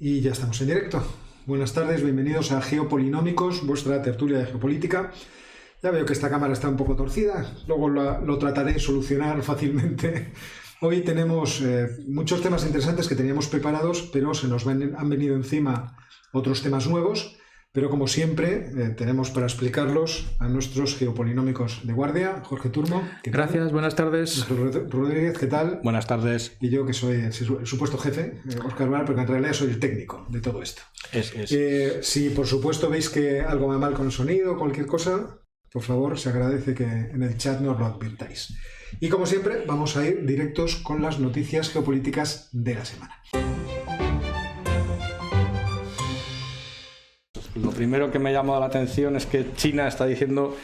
Y ya estamos en directo. Buenas tardes, bienvenidos a Geopolinómicos, vuestra tertulia de geopolítica. Ya veo que esta cámara está un poco torcida, luego lo trataré de solucionar fácilmente. Hoy tenemos muchos temas interesantes que teníamos preparados, pero se nos han venido encima otros temas nuevos. Pero como siempre, tenemos para explicarlos a nuestros geopolinómicos de guardia. Jorge Turmo. Gracias, buenas tardes. Rodríguez, ¿qué tal? Buenas tardes. Y yo, que soy el supuesto jefe, Óscar Bar, porque en realidad soy el técnico de todo esto. Si por supuesto veis que algo va mal con el sonido o cualquier cosa, por favor, se agradece que en el chat nos lo advirtáis. Y como siempre, vamos a ir directos con las noticias geopolíticas de la semana. Lo primero que me ha llamado la atención es que China está diciendo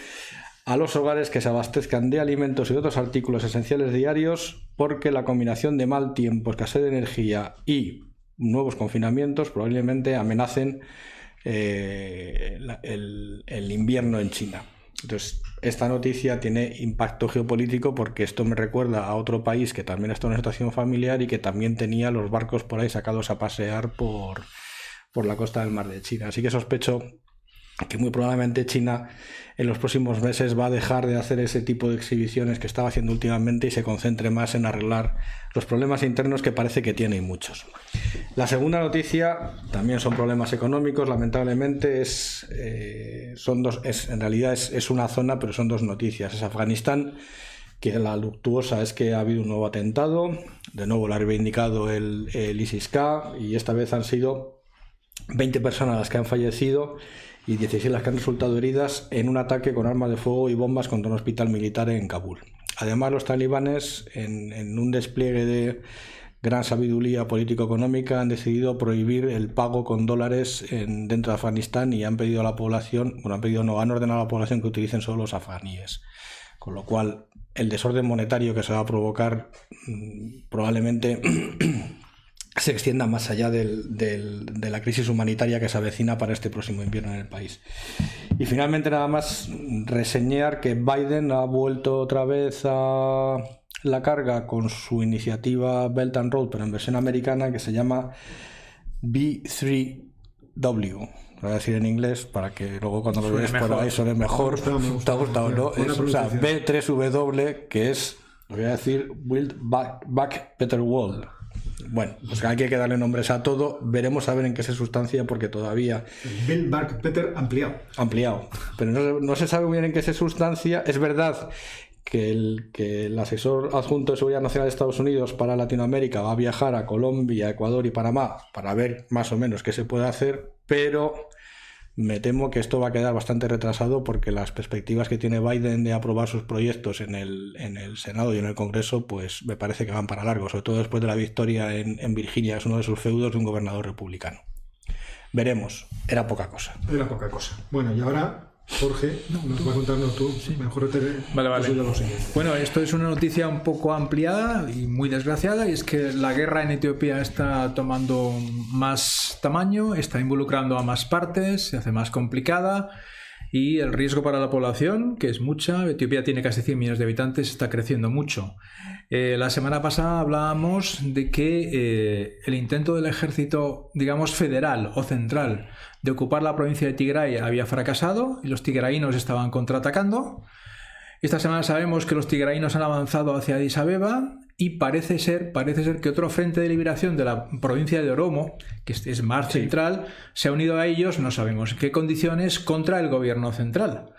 a los hogares que se abastezcan de alimentos y de otros artículos esenciales diarios porque la combinación de mal tiempo, escasez de energía y nuevos confinamientos probablemente amenacen el invierno en China. Entonces, esta noticia tiene impacto geopolítico porque esto me recuerda a otro país que también está en una situación familiar y que también tenía los barcos por ahí sacados a pasear por la costa del mar de China. Así que sospecho que muy probablemente China en los próximos meses va a dejar de hacer ese tipo de exhibiciones que estaba haciendo últimamente y se concentre más en arreglar los problemas internos que parece que tiene, y muchos. La segunda noticia también son problemas económicos, lamentablemente en realidad es una zona, pero son dos noticias. Es Afganistán, que la luctuosa es que ha habido un nuevo atentado, de nuevo lo ha reivindicado el ISIS-K, y esta vez han sido 20 personas las que han fallecido y 16 las que han resultado heridas en un ataque con armas de fuego y bombas contra un hospital militar en Kabul. Además, los talibanes, en un despliegue de gran sabiduría político-económica, han decidido prohibir el pago con dólares dentro de Afganistán y han pedido a la población, han ordenado a la población que utilicen solo los afganíes. Con lo cual, el desorden monetario que se va a provocar probablemente se extienda más allá de la crisis humanitaria que se avecina para este próximo invierno en el país. Y finalmente, nada más reseñar que Biden ha vuelto otra vez a la carga con su iniciativa Belt and Road, pero en versión americana, que se llama B3W. Lo voy a decir en inglés para que luego cuando lo veáis por ahí suene mejor. ¿Te ha gustado, no? B3W, que es, lo voy a decir, Build Back Better World. Bueno, pues hay que darle nombres a todo. Veremos a ver en qué se sustancia, porque todavía... Build Back Better ampliado. Pero no se sabe muy bien en qué se sustancia. Es verdad que el asesor adjunto de Seguridad Nacional de Estados Unidos para Latinoamérica va a viajar a Colombia, Ecuador y Panamá para ver más o menos qué se puede hacer, pero me temo que esto va a quedar bastante retrasado porque las perspectivas que tiene Biden de aprobar sus proyectos en el Senado y en el Congreso, pues me parece que van para largo, sobre todo después de la victoria en Virginia, es uno de sus feudos, de un gobernador republicano. Veremos, era poca cosa. Bueno, y ahora, Jorge, nos va a contarnos tú. Sí. Mejor Vale. Bueno, esto es una noticia un poco ampliada y muy desgraciada, y es que la guerra en Etiopía está tomando más tamaño, está involucrando a más partes, se hace más complicada, y el riesgo para la población, que es mucha, Etiopía tiene casi 100 millones de habitantes, está creciendo mucho. La semana pasada hablábamos de que el intento del ejército, digamos, federal o central de ocupar la provincia de Tigray había fracasado y los tigraínos estaban contraatacando. Esta semana sabemos que los tigraínos han avanzado hacia Addis Abeba y parece ser que otro frente de liberación de la provincia de Oromo, que es más central, se ha unido a ellos, no sabemos en qué condiciones, contra el gobierno central.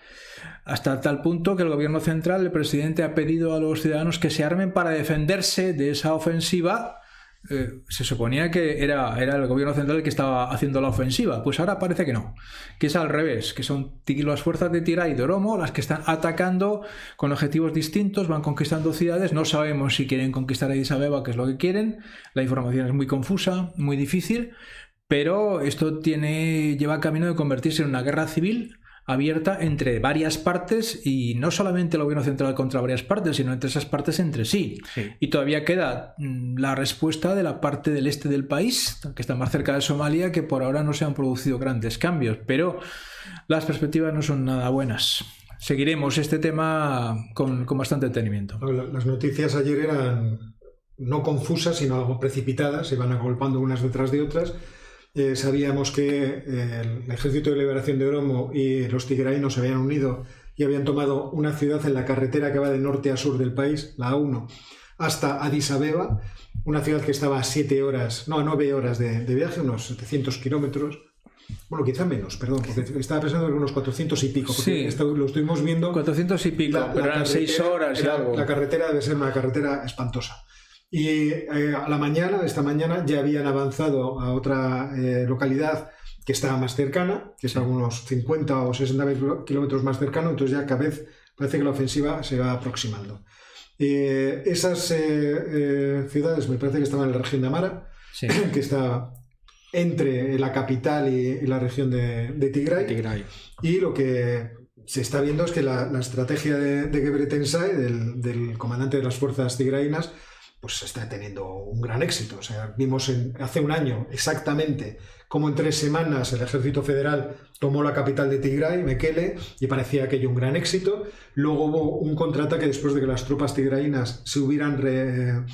Hasta tal punto que el gobierno central, el presidente, ha pedido a los ciudadanos que se armen para defenderse de esa ofensiva. Se suponía que era el gobierno central el que estaba haciendo la ofensiva, pues ahora parece que no, que es al revés, que son las fuerzas de Tigray y de Oromo las que están atacando con objetivos distintos, van conquistando ciudades. No sabemos si quieren conquistar Addis Abeba, que es lo que quieren, la información es muy confusa, muy difícil, pero esto lleva camino de convertirse en una guerra civil abierta entre varias partes, y no solamente el gobierno central contra varias partes, sino entre esas partes entre sí. Y todavía queda la respuesta de la parte del este del país, que está más cerca de Somalia, que por ahora no se han producido grandes cambios, pero las perspectivas no son nada buenas. Seguiremos este tema con bastante detenimiento. Las noticias ayer eran no confusas, sino algo precipitadas, se van agolpando unas detrás de otras. Sabíamos que el Ejército de Liberación de Oromo y los tigraínos se habían unido y habían tomado una ciudad en la carretera que va de norte a sur del país, la A1, hasta Addis Abeba, una ciudad que estaba a 9 horas de viaje, unos 700 kilómetros. Bueno, quizá menos, perdón, porque estaba pensando en unos 400 y pico, porque sí, lo estuvimos viendo. 400 y pico, pero eran 6 horas y algo. La carretera debe ser una carretera espantosa. Y esta mañana ya habían avanzado a otra localidad que estaba más cercana, que está a unos 50 o 60 kilómetros más cercano, entonces ya cada vez parece que la ofensiva se va aproximando. Esas ciudades me parece que estaban en la región de Amara, sí, que está entre la capital y la región de Tigray. Y lo que se está viendo es que la estrategia de Gebre Tensai, del comandante de las fuerzas tigraínas, pues está teniendo un gran éxito. O sea, vimos hace un año exactamente cómo en 3 semanas el ejército federal tomó la capital de Tigray, Mekele, y parecía aquello un gran éxito. Luego hubo un contraataque después de que las tropas tigraínas se hubieran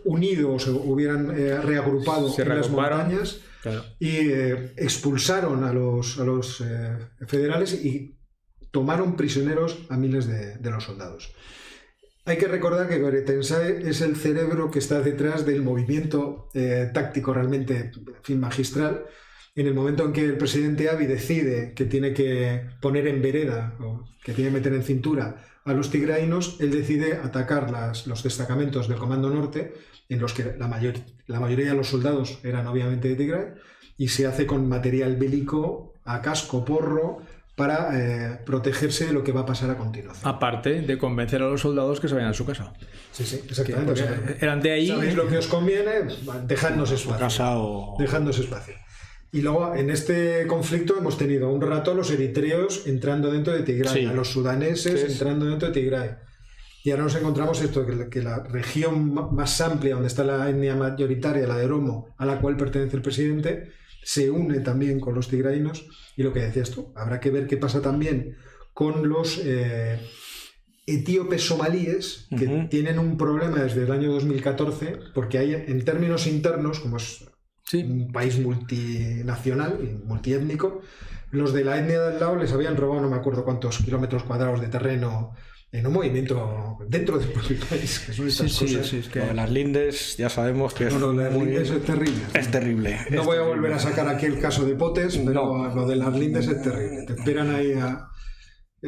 unido, se hubieran reagrupado en las montañas, claro, y expulsaron a los federales y tomaron prisioneros a miles de los soldados. Hay que recordar que Gebre Tensai es el cerebro que está detrás del movimiento táctico realmente magistral. En el momento en que el presidente Abiy decide que tiene que poner en vereda o que tiene que meter en cintura a los tigraínos, él decide atacar los destacamentos del Comando Norte, en los que la mayoría de los soldados eran obviamente de Tigray, y se hace con material bélico a casco porro, para protegerse de lo que va a pasar a continuación. Aparte de convencer a los soldados que se vayan a su casa. Sí, exactamente. O sea, eran de ahí. ¿Sabéis lo que os conviene? Dejadnos espacio. Dejadnos espacio. Y luego, en este conflicto hemos tenido un rato a los eritreos entrando dentro de Tigray, sí, a los sudaneses entrando dentro de Tigray. Y ahora nos encontramos esto, que la región más amplia, donde está la etnia mayoritaria, la de Oromo, a la cual pertenece el presidente, se une también con los tigraínos. Y lo que decías tú, habrá que ver qué pasa también con los etíopes somalíes, que tienen un problema desde el año 2014, porque hay, en términos internos, como es un país multinacional y multiétnico, los de la etnia del lado les habían robado no me acuerdo cuántos kilómetros cuadrados de terreno en un movimiento dentro del propio país, que son estas cosas. Sí, es que... Lo de las lindes ya sabemos que lo de las lindes es terrible. Es terrible. No voy a volver a sacar aquí el caso de Potes, pero lo de las lindes es terrible. Te esperan ahí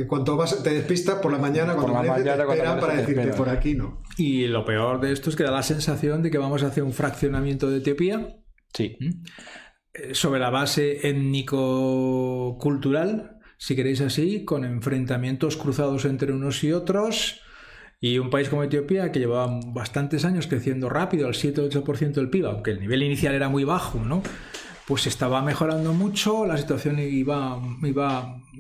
cuando te despistas por la mañana, te esperan para decirte por aquí no. Y lo peor de esto es que da la sensación de que vamos a hacer un fraccionamiento de Etiopía. Sí. Sobre la base étnico-cultural, si queréis así, con enfrentamientos cruzados entre unos y otros, y un país como Etiopía, que llevaba bastantes años creciendo rápido, al 7-8% del PIB, aunque el nivel inicial era muy bajo, ¿no? Pues estaba mejorando mucho, la situación iba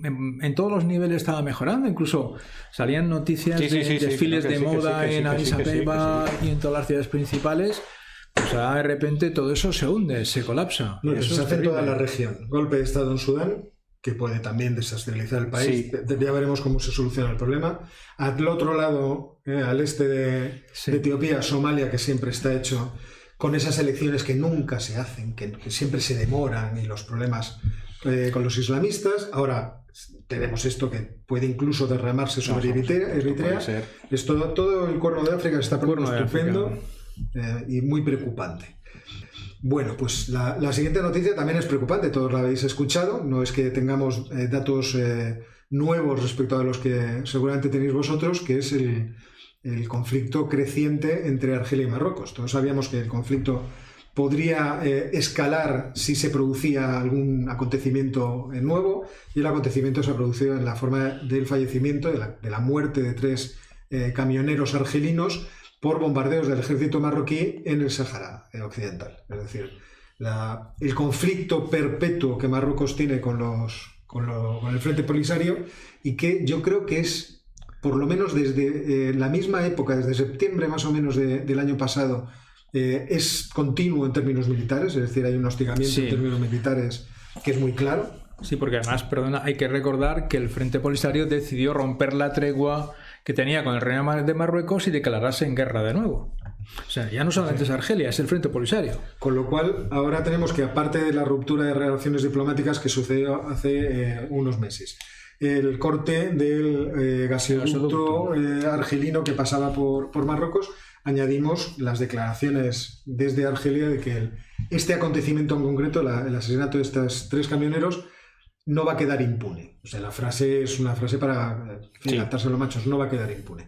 en todos los niveles estaba mejorando, incluso salían noticias de desfiles de moda en Addis Abeba y en todas las ciudades principales. Pues de repente todo eso se hunde, se colapsa. Bueno, eso se hace en toda la región. Golpe de Estado en Sudán, que puede también desestabilizar el país. Ya veremos cómo se soluciona el problema. Al otro lado, al este de Etiopía, Somalia, que siempre está hecho con esas elecciones que nunca se hacen, que siempre se demoran, y los problemas con los islamistas. Ahora tenemos esto que puede incluso derramarse sobre Eritrea. Es todo el Cuerno de África, se está poniendo estupendo y muy preocupante. Bueno, pues la siguiente noticia también es preocupante, todos la habéis escuchado, no es que tengamos datos nuevos respecto a los que seguramente tenéis vosotros, que es el conflicto creciente entre Argelia y Marruecos. Todos sabíamos que el conflicto podría escalar si se producía algún acontecimiento nuevo, y el acontecimiento se ha producido en la forma del fallecimiento, de la muerte de 3 camioneros argelinos por bombardeos del ejército marroquí en el Sáhara Occidental. Es decir, el conflicto perpetuo que Marruecos tiene con el Frente Polisario, y que yo creo que es, por lo menos desde la misma época, desde septiembre más o menos del año pasado, es continuo en términos militares, es decir, hay un hostigamiento en términos militares que es muy claro. Sí, porque además, hay que recordar que el Frente Polisario decidió romper la tregua que tenía con el Reino de Marruecos y declararse en guerra de nuevo. O sea, ya no solamente es Argelia, es el Frente Polisario. Con lo cual, ahora tenemos que, aparte de la ruptura de relaciones diplomáticas que sucedió hace unos meses, el corte del gasoducto argelino que pasaba por Marruecos, añadimos las declaraciones desde Argelia de que este acontecimiento en concreto, el asesinato de estos 3 camioneros, no va a quedar impune. O sea, la frase es una frase para atarse a los machos, no va a quedar impune.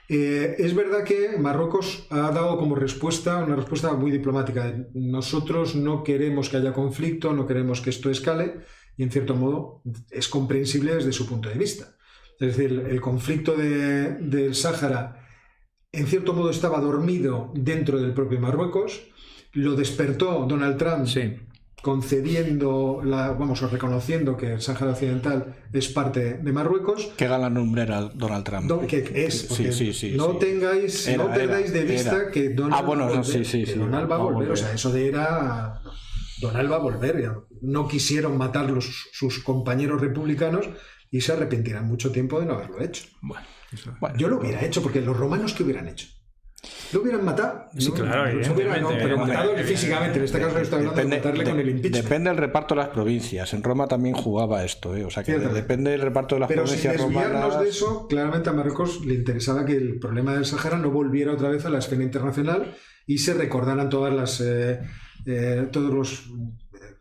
Es verdad que Marruecos ha dado como respuesta una respuesta muy diplomática. Nosotros no queremos que haya conflicto, no queremos que esto escale, y en cierto modo es comprensible desde su punto de vista. Es decir, el conflicto del Sáhara en cierto modo estaba dormido dentro del propio Marruecos, lo despertó Donald Trump concediendo, o reconociendo que el Sáhara Occidental es parte de Marruecos. Qué galán nombre era Donald Trump. No perdáis de vista que Donald Donald va a volver. O sea, eso de era... Donald va a volver. No quisieron matar sus compañeros republicanos y se arrepentirán mucho tiempo de no haberlo hecho. Bueno, yo lo hubiera hecho, porque los romanos, ¿qué hubieran hecho? ¿Lo hubieran matado? Sí, claro, pero matado físicamente. En este caso estoy hablando de matarle con el impeachment. Depende del reparto de las provincias. En Roma también jugaba esto, O sea, que depende del reparto de las provincias romanas. Pero sin desviarnos de eso, claramente a Marruecos le interesaba que el problema del Sáhara no volviera otra vez a la escena internacional y se recordaran todos los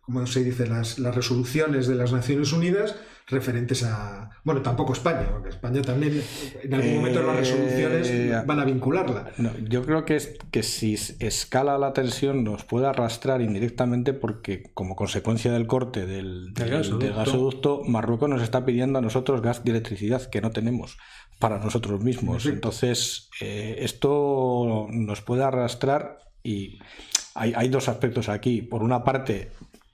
¿cómo se dice? Las resoluciones de las Naciones Unidas referentes a... Bueno, tampoco España, porque España también en algún momento las resoluciones van a vincularla. No, yo creo que si escala la tensión nos puede arrastrar indirectamente, porque como consecuencia del corte del gasoducto, Marruecos nos está pidiendo a nosotros gas y electricidad que no tenemos para nosotros mismos. Sí. Entonces, esto nos puede arrastrar, y hay 2 aspectos aquí. Por una parte,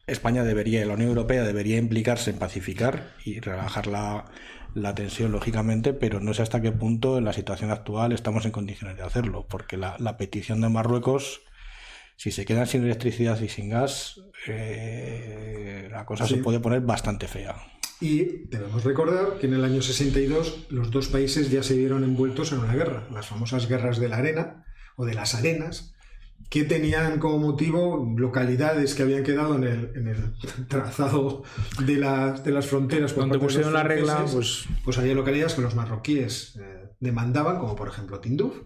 España la Unión Europea debería implicarse en pacificar y relajar la tensión, lógicamente, pero no sé hasta qué punto en la situación actual estamos en condiciones de hacerlo, porque la petición de Marruecos, si se quedan sin electricidad y sin gas, la cosa se puede poner bastante fea. Y debemos recordar que en el año 62 los 2 países ya se vieron envueltos en una guerra, las famosas guerras de la arena o de las arenas, que tenían como motivo localidades que habían quedado en el trazado de las fronteras. Cuando pusieron la regla, pues había localidades que los marroquíes demandaban, como por ejemplo Tinduf,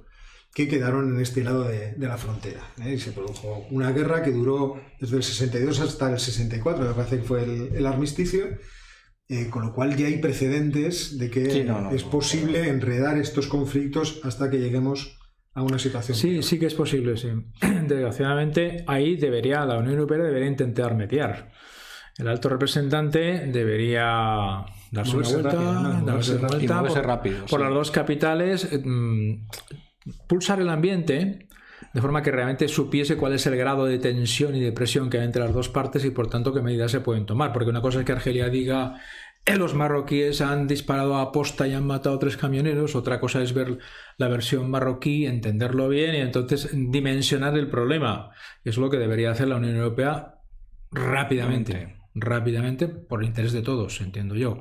que quedaron en este lado de la frontera. Y se produjo una guerra que duró desde el 62 hasta el 64, me parece que fue el armisticio, con lo cual ya hay precedentes de que es posible enredar estos conflictos hasta que lleguemos a una situación. Sí que es posible, sí. Desgraciadamente, ahí la Unión Europea debería intentar mediar. El alto representante debería darse una vuelta rápido, por las 2 capitales, pulsar el ambiente de forma que realmente supiese cuál es el grado de tensión y de presión que hay entre las 2 partes y por tanto qué medidas se pueden tomar. Porque una cosa es que Argelia diga: los marroquíes han disparado a posta y han matado 3 camioneros. Otra cosa es ver la versión marroquí, entenderlo bien y entonces dimensionar el problema. Eso es lo que debería hacer la Unión Europea rápidamente, por el interés de todos, entiendo yo,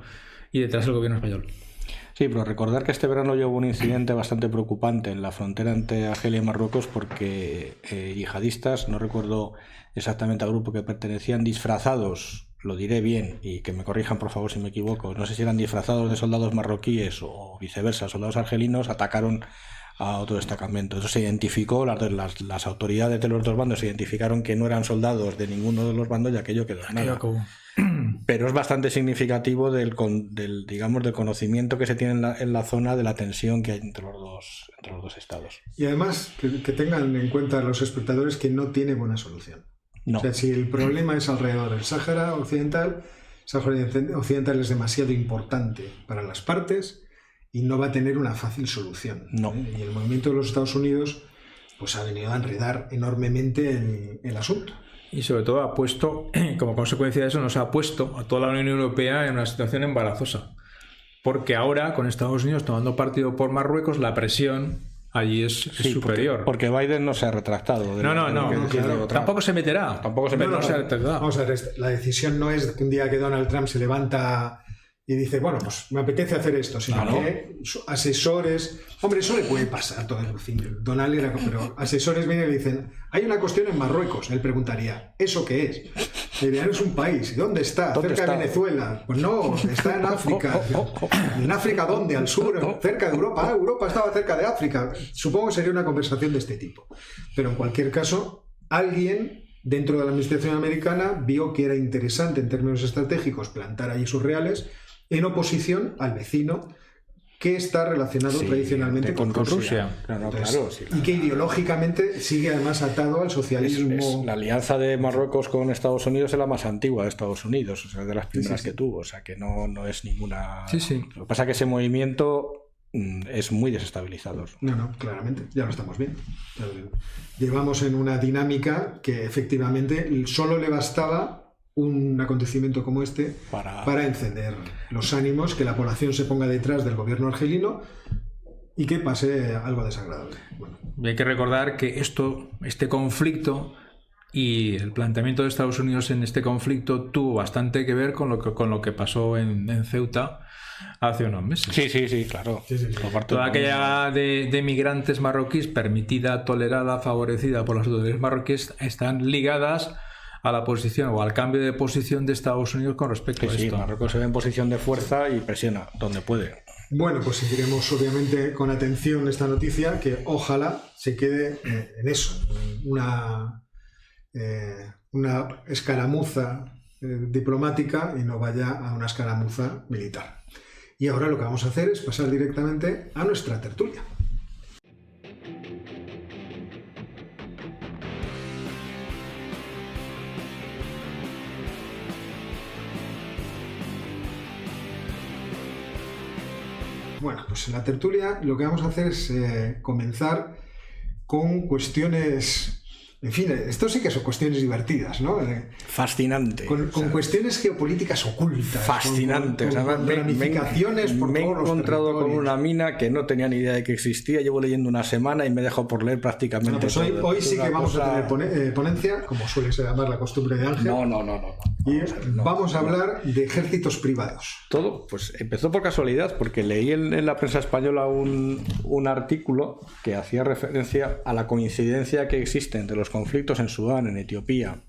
y detrás del gobierno español. Sí, pero recordar que este verano hubo un incidente bastante preocupante en la frontera entre Argelia y Marruecos, porque yihadistas, no recuerdo exactamente al grupo que pertenecían, disfrazados, lo diré bien y que me corrijan por favor si me equivoco, no sé si eran disfrazados de soldados marroquíes o viceversa, soldados argelinos, atacaron a otro destacamento. Eso se identificó, las autoridades de los 2 bandos se identificaron que no eran soldados de ninguno de los bandos y aquello quedó en nada. Pero es bastante significativo del conocimiento que se tiene en la zona de la tensión que hay entre los dos estados. Y además que tengan en cuenta los espectadores que no tiene buena solución. No. O sea, si el problema es alrededor del Sáhara Occidental, Sáhara Occidental es demasiado importante para las partes y no va a tener una fácil solución. No. Y el movimiento de los Estados Unidos pues ha venido a enredar enormemente el asunto. Y sobre todo ha puesto, como consecuencia de eso, nos ha puesto a toda la Unión Europea en una situación embarazosa. Porque ahora, con Estados Unidos tomando partido por Marruecos, la presión allí es superior. Porque Biden no se ha retractado. Claro. Tampoco se meterá. Vamos a ver, la decisión no es que un día que Donald Trump se levanta y dice, bueno, pues me apetece hacer esto, sino que asesores... Hombre, eso le puede pasar todo, en fin, Donald era... Pero asesores vienen y le dicen, hay una cuestión en Marruecos. Él preguntaría, ¿eso qué es? Le dirían, es un país. ¿Dónde está? ¿Cerca de Venezuela? Pues no, está en África. ¿En África dónde? ¿Al sur? ¿Cerca de Europa? Europa estaba cerca de África. Supongo que sería una conversación de este tipo. Pero en cualquier caso, alguien dentro de la administración americana vio que era interesante en términos estratégicos plantar allí sus reales en oposición al vecino que está relacionado tradicionalmente con Rusia. Entonces, y que ideológicamente sigue además atado al socialismo. La alianza de Marruecos con Estados Unidos es la más antigua de Estados Unidos, o sea, de las primeras que tuvo, o sea, que no es ninguna... Lo que pasa es que ese movimiento es muy desestabilizador. No, claramente, ya lo estamos viendo. Llevamos en una dinámica que efectivamente solo le bastaba un acontecimiento como este para encender los ánimos, que la población se ponga detrás del gobierno argelino y que pase algo desagradable. Bueno. Y hay que recordar que este conflicto y el planteamiento de Estados Unidos en este conflicto tuvo bastante que ver con lo que pasó en Ceuta hace unos meses. Sí, claro. Toda aquella de migrantes marroquíes permitida, tolerada, favorecida por las autoridades marroquíes están ligadas a la posición o al cambio de posición de Estados Unidos con respecto a esto. Sí, Marruecos se ve en posición de fuerza y presiona donde puede. Bueno, pues seguiremos obviamente con atención esta noticia, que ojalá se quede en eso, una escaramuza diplomática y no vaya a una escaramuza militar. Y ahora lo que vamos a hacer es pasar directamente a nuestra tertulia. Bueno, pues en la tertulia lo que vamos a hacer es comenzar con cuestiones... En fin, esto sí que son cuestiones divertidas, ¿no? Fascinante. Con cuestiones geopolíticas ocultas. Fascinante. Con ramificaciones por me he todos los encontrado con territorios. una mina que no tenía ni idea de que existía. Llevo leyendo una semana y me he dejado por leer prácticamente Bueno, pues todo. hoy sí que vamos a tener ponencia, como suele ser llamar la costumbre de Ángel. No. Y vamos a hablar de ejércitos privados. Todo, pues empezó por casualidad, porque leí en la prensa española un artículo que hacía referencia a la coincidencia que existe entre los conflictos en Sudán, en Etiopía,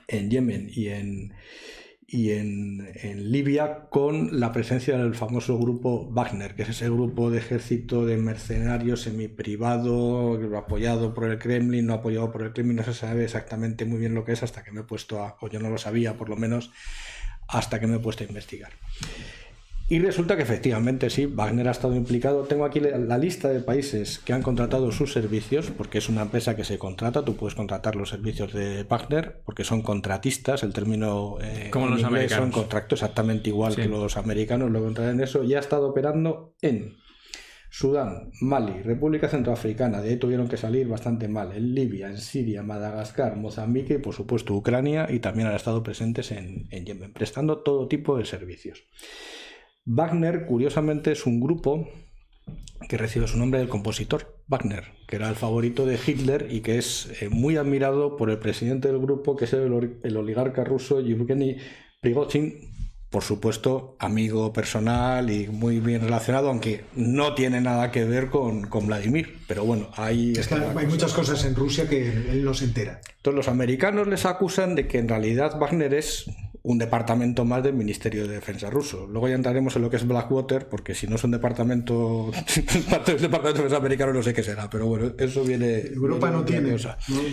en Yemen y en Libia, con la presencia del famoso grupo Wagner, que es ese grupo de ejército de mercenarios semiprivado, apoyado por el Kremlin, no apoyado por el Kremlin, no se sabe exactamente muy bien lo que es hasta que me he puesto o yo no lo sabía por lo menos, hasta que me he puesto a investigar. Y resulta que efectivamente sí, Wagner ha estado implicado. Tengo aquí la lista de países que han contratado sus servicios, porque es una empresa que se contrata, tú puedes contratar los servicios de Wagner, porque son contratistas, el término como los americanos. Son contratos exactamente igual que los americanos, lo contratan en eso, y ha estado operando en Sudán, Mali, República Centroafricana, de ahí tuvieron que salir bastante mal, en Libia, en Siria, Madagascar, Mozambique y por supuesto Ucrania, y también han estado presentes en Yemen, prestando todo tipo de servicios. Wagner, curiosamente, es un grupo que recibe su nombre del compositor Wagner, que era el favorito de Hitler y que es muy admirado por el presidente del grupo, que es el oligarca ruso Yevgeny Prigozhin, por supuesto, amigo personal y muy bien relacionado, aunque no tiene nada que ver con Vladimir. Pero bueno, ahí está. Hay muchas cosas en Rusia que él no se entera. Entonces los americanos les acusan de que en realidad Wagner es un departamento más del Ministerio de Defensa ruso. Luego ya entraremos en lo que es Blackwater, porque si no es un departamento, parte del Departamento de Defensa americano no sé qué será, pero bueno, eso viene... Europa no tiene,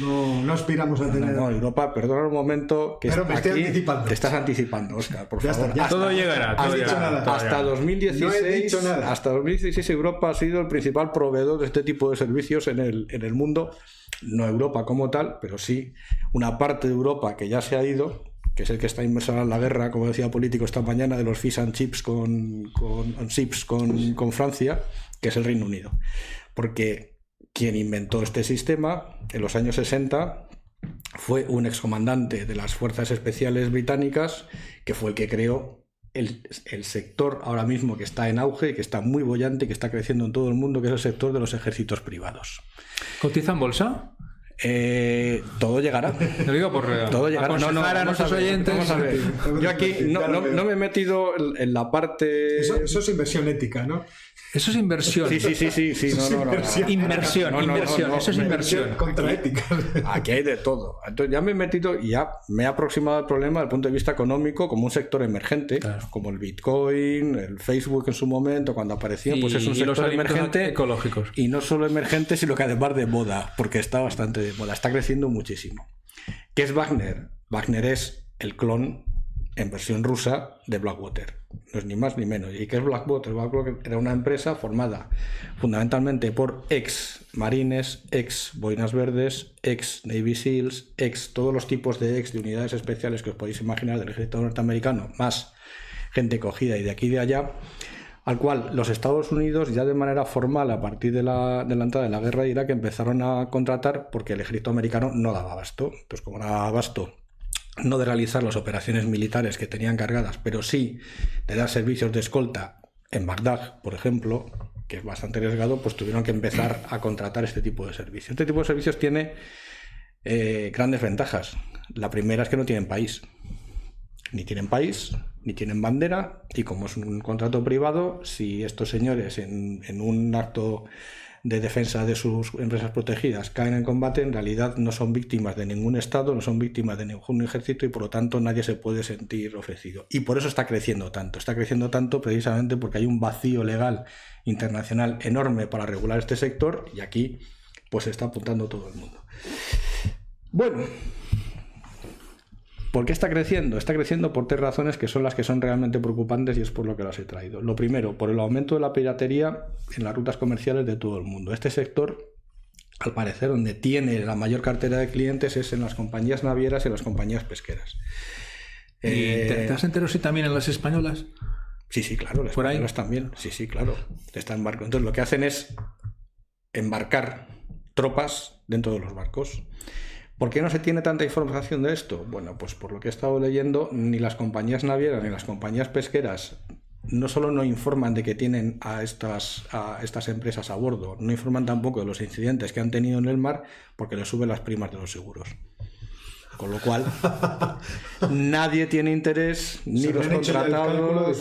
no aspiramos a tener... No, Europa, perdona un momento, que pero me estoy anticipando. Te estás anticipando, Óscar, por favor. Está, todo llegará. Hasta 2016, hasta 2016 Europa ha sido el principal proveedor de este tipo de servicios en el mundo. No Europa como tal, pero sí una parte de Europa que ya se ha ido, que es el que está inmerso en la guerra, como decía Político esta mañana, de los fish and chips con Francia, que es el Reino Unido. Porque quien inventó este sistema en los años 60 fue un excomandante de las Fuerzas Especiales Británicas, que fue el que creó el sector ahora mismo que está en auge, que está muy bollante, que está creciendo en todo el mundo, que es el sector de los ejércitos privados. ¿Cotiza en bolsa? Todo llegará. Lo digo por todo llegará. A nuestros oyentes. Vamos a ver. Yo aquí no me he metido en la parte... Eso es inversión ética, ¿no? Eso es inversión. Sí. Inversión. Eso es inversión. Contra ética. Aquí hay de todo. Entonces ya me he metido y ya me he aproximado al problema desde el punto de vista económico como un sector emergente, claro, como el Bitcoin, el Facebook en su momento, cuando apareció, pues es un sector emergente ecológicos. Y no solo emergente, sino que además de moda, porque está bastante de moda, está creciendo muchísimo. ¿Qué es Wagner? Wagner es el clon en versión rusa de Blackwater, no es ni más ni menos. ¿Y qué es Blackwater? Blackwater era una empresa formada fundamentalmente por ex marines, ex boinas verdes, ex Navy Seals, ex todos los tipos de unidades especiales que os podéis imaginar del ejército norteamericano, más gente cogida y de aquí y de allá, al cual los Estados Unidos ya de manera formal a partir de la entrada de la guerra de Irak empezaron a contratar porque el ejército americano no daba abasto. Entonces, como no daba abasto no de realizar las operaciones militares que tenían cargadas, pero sí de dar servicios de escolta en Bagdad, por ejemplo, que es bastante arriesgado, pues tuvieron que empezar a contratar este tipo de servicios. Este tipo de servicios tiene grandes ventajas. La primera es que no tienen país. Ni tienen país, ni tienen bandera, y como es un contrato privado, si estos señores en un acto de defensa de sus empresas protegidas caen en combate, en realidad no son víctimas de ningún Estado, no son víctimas de ningún ejército y por lo tanto nadie se puede sentir ofrecido. Y por eso está creciendo tanto precisamente porque hay un vacío legal internacional enorme para regular este sector y aquí pues se está apuntando todo el mundo. Bueno, ¿por qué está creciendo? Está creciendo por 3 razones que son las que son realmente preocupantes y es por lo que las he traído. Lo primero, por el aumento de la piratería en las rutas comerciales de todo el mundo. Este sector, al parecer, donde tiene la mayor cartera de clientes es en las compañías navieras y en las compañías pesqueras. ¿Te has enterado si también en las españolas? Sí, claro, las españolas también. Sí, claro. Están barcos. Entonces lo que hacen es embarcar tropas dentro de los barcos. ¿Por qué no se tiene tanta información de esto? Bueno, pues por lo que he estado leyendo, ni las compañías navieras ni las compañías pesqueras no solo no informan de que tienen a estas empresas a bordo, no informan tampoco de los incidentes que han tenido en el mar porque les suben las primas de los seguros. Con lo cual, nadie tiene interés, ni los contratados.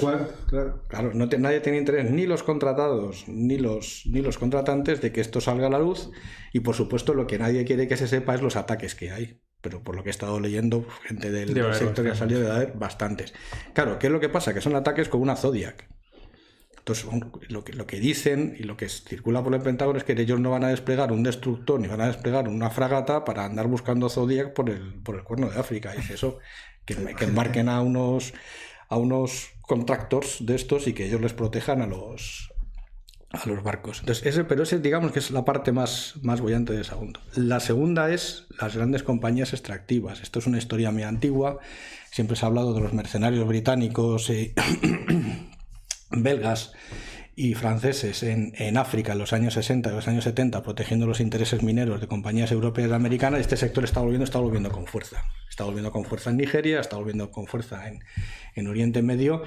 Claro, nadie tiene interés, ni los contratados, ni los contratantes, de que esto salga a la luz. Y por supuesto, lo que nadie quiere que se sepa es los ataques que hay. Pero por lo que he estado leyendo, gente del sector que ha salido de haber bastantes. Claro, ¿qué es lo que pasa? Que son ataques con una Zodiac. Entonces, lo que dicen y lo que circula por el Pentágono es que ellos no van a desplegar un destructor ni van a desplegar una fragata para andar buscando Zodiac por el Cuerno de África. Dice eso, que embarquen a unos contractors de estos y que ellos les protejan a los barcos. Entonces, pero ese digamos que es la parte más bollante del segundo. La segunda es las grandes compañías extractivas. Esto es una historia muy antigua. Siempre se ha hablado de los mercenarios británicos belgas y franceses en África en los años 60 y los años 70 protegiendo los intereses mineros de compañías europeas y americanas. Este sector está volviendo con fuerza. Está volviendo con fuerza en Nigeria, está volviendo con fuerza en Oriente Medio,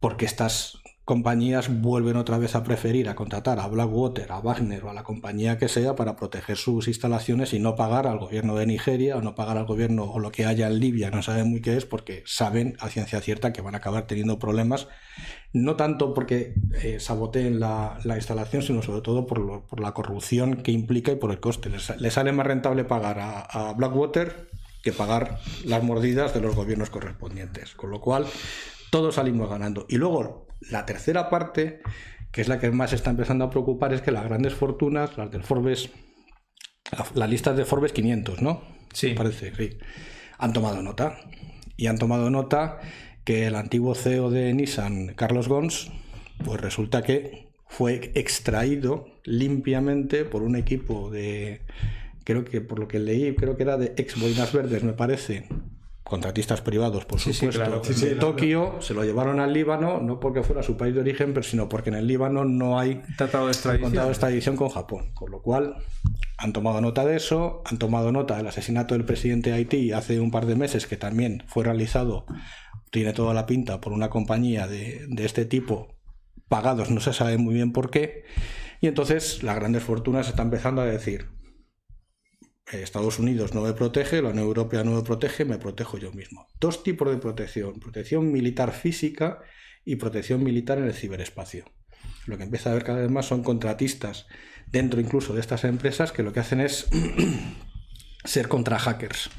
porque estas compañías vuelven otra vez a preferir a contratar a Blackwater, a Wagner o a la compañía que sea para proteger sus instalaciones y no pagar al gobierno de Nigeria o no pagar al gobierno o lo que haya en Libia, no saben muy qué es, porque saben a ciencia cierta que van a acabar teniendo problemas, no tanto porque saboteen la instalación, sino sobre todo por la corrupción que implica y por el coste. Les sale más rentable pagar a Blackwater que pagar las mordidas de los gobiernos correspondientes, con lo cual todos salimos ganando. Y luego la tercera parte, que es la que más está empezando a preocupar, es que las grandes fortunas, las del Forbes, las listas de Forbes 500, ¿no? Sí. Parece, sí. Han tomado nota. Y han tomado nota que el antiguo CEO de Nissan, Carlos Ghosn, pues resulta que fue extraído limpiamente por un equipo de, creo que por lo que leí, creo que era de ex boinas verdes, me parece, contratistas privados, por supuesto, claro. de Tokio. Se lo llevaron al Líbano, no porque fuera su país de origen, pero sino porque en el Líbano no hay tratado de extradición con Japón, con lo cual han tomado nota de eso, han tomado nota del asesinato del presidente de Haití hace un par de meses, que también fue realizado, tiene toda la pinta, por una compañía de este tipo, pagados no se sabe muy bien por qué, y entonces las grandes fortunas están empezando a decir, Estados Unidos no me protege, la Unión Europea no me protege, me protejo yo mismo. 2 tipos de protección: protección militar física y protección militar en el ciberespacio. Lo que empieza a haber cada vez más son contratistas dentro incluso de estas empresas que lo que hacen es ser contra hackers.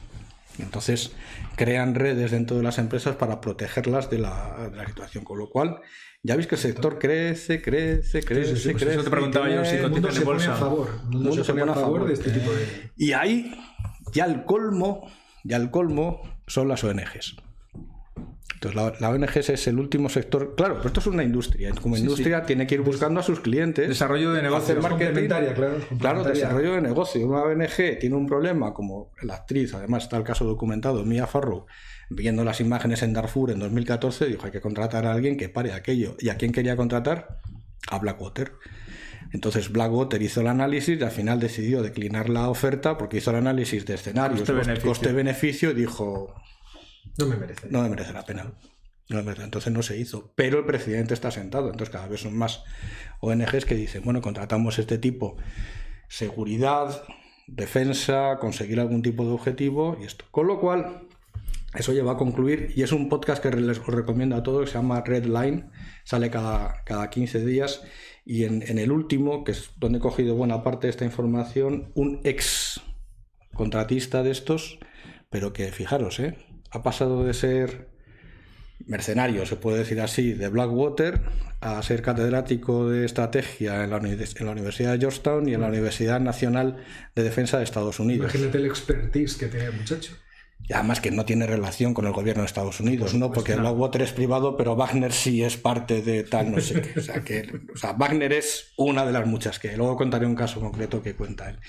Entonces crean redes dentro de las empresas para protegerlas de la situación, con lo cual ya veis que el sector crece. Eso te preguntaba yo, si el mundo se pone a favor. El mundo se pone a favor de este tipo de... Y ahí ya el colmo son las ONGs. Entonces la ONG es el último sector. Claro, pero esto es una industria. Como industria tiene que ir buscando a sus clientes. Desarrollo de negocio. Hacer marketing. Claro, desarrollo de negocio. Una ONG tiene un problema, como la actriz, además está el caso documentado, Mia Farrow, viendo las imágenes en Darfur en 2014, dijo: hay que contratar a alguien que pare aquello. ¿Y a quién quería contratar? A Blackwater. Entonces Blackwater hizo el análisis y al final decidió declinar la oferta porque hizo el análisis de escenarios, coste-beneficio, y dijo: no me merece la pena. Entonces no se hizo. Pero el presidente está sentado. Entonces cada vez son más ONGs que dicen: bueno, contratamos este tipo, seguridad, defensa, conseguir algún tipo de objetivo y esto. Con lo cual, eso lleva a concluir, y es un podcast que os recomiendo a todos, que se llama Red Line, sale cada 15 días, y en el último, que es donde he cogido buena parte de esta información, un ex contratista de estos, pero que, fijaros, ha pasado de ser mercenario, se puede decir así, de Blackwater, a ser catedrático de estrategia en la Universidad de Georgetown y en la Universidad Nacional de Defensa de Estados Unidos. Imagínate el expertise que tiene el muchacho. Y además que no tiene relación con el gobierno de Estados Unidos, ¿no? Porque Blackwater es privado, pero Wagner sí es parte de tal, no sé qué. O sea, Wagner es una de las muchas que... Luego contaré un caso concreto que cuenta él.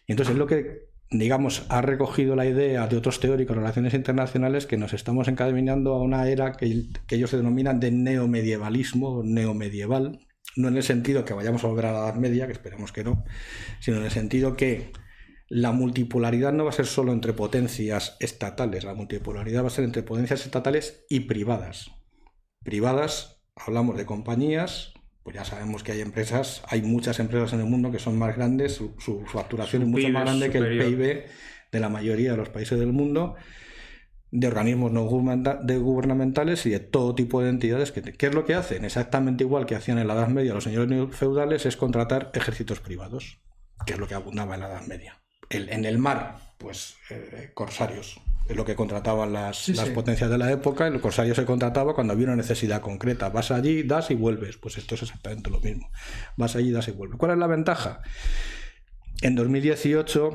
Y entonces es lo que, digamos, ha recogido la idea de otros teóricos de relaciones internacionales, que nos estamos encaminando a una era que ellos se denominan de neomedievalismo, neomedieval, no en el sentido que vayamos a volver a la Edad Media, que esperemos que no, sino en el sentido que la multipolaridad no va a ser solo entre potencias estatales, la multipolaridad va a ser entre potencias estatales y privadas. Privadas, hablamos de compañías, pues ya sabemos que hay muchas empresas en el mundo que son más grandes, su facturación es mucho más grande que el PIB de la mayoría de los países del mundo, de organismos no gubernamentales y de todo tipo de entidades. ¿Qué es lo que hacen? Exactamente igual que hacían en la Edad Media los señores feudales, es contratar ejércitos privados, que es lo que abundaba en la Edad Media. En el mar, pues corsarios, es lo que contrataban las potencias de la época. El corsario se contrataba cuando había una necesidad concreta. Vas allí, das y vuelves. Pues esto es exactamente lo mismo. Vas allí, das y vuelves. ¿Cuál es la ventaja? En 2018,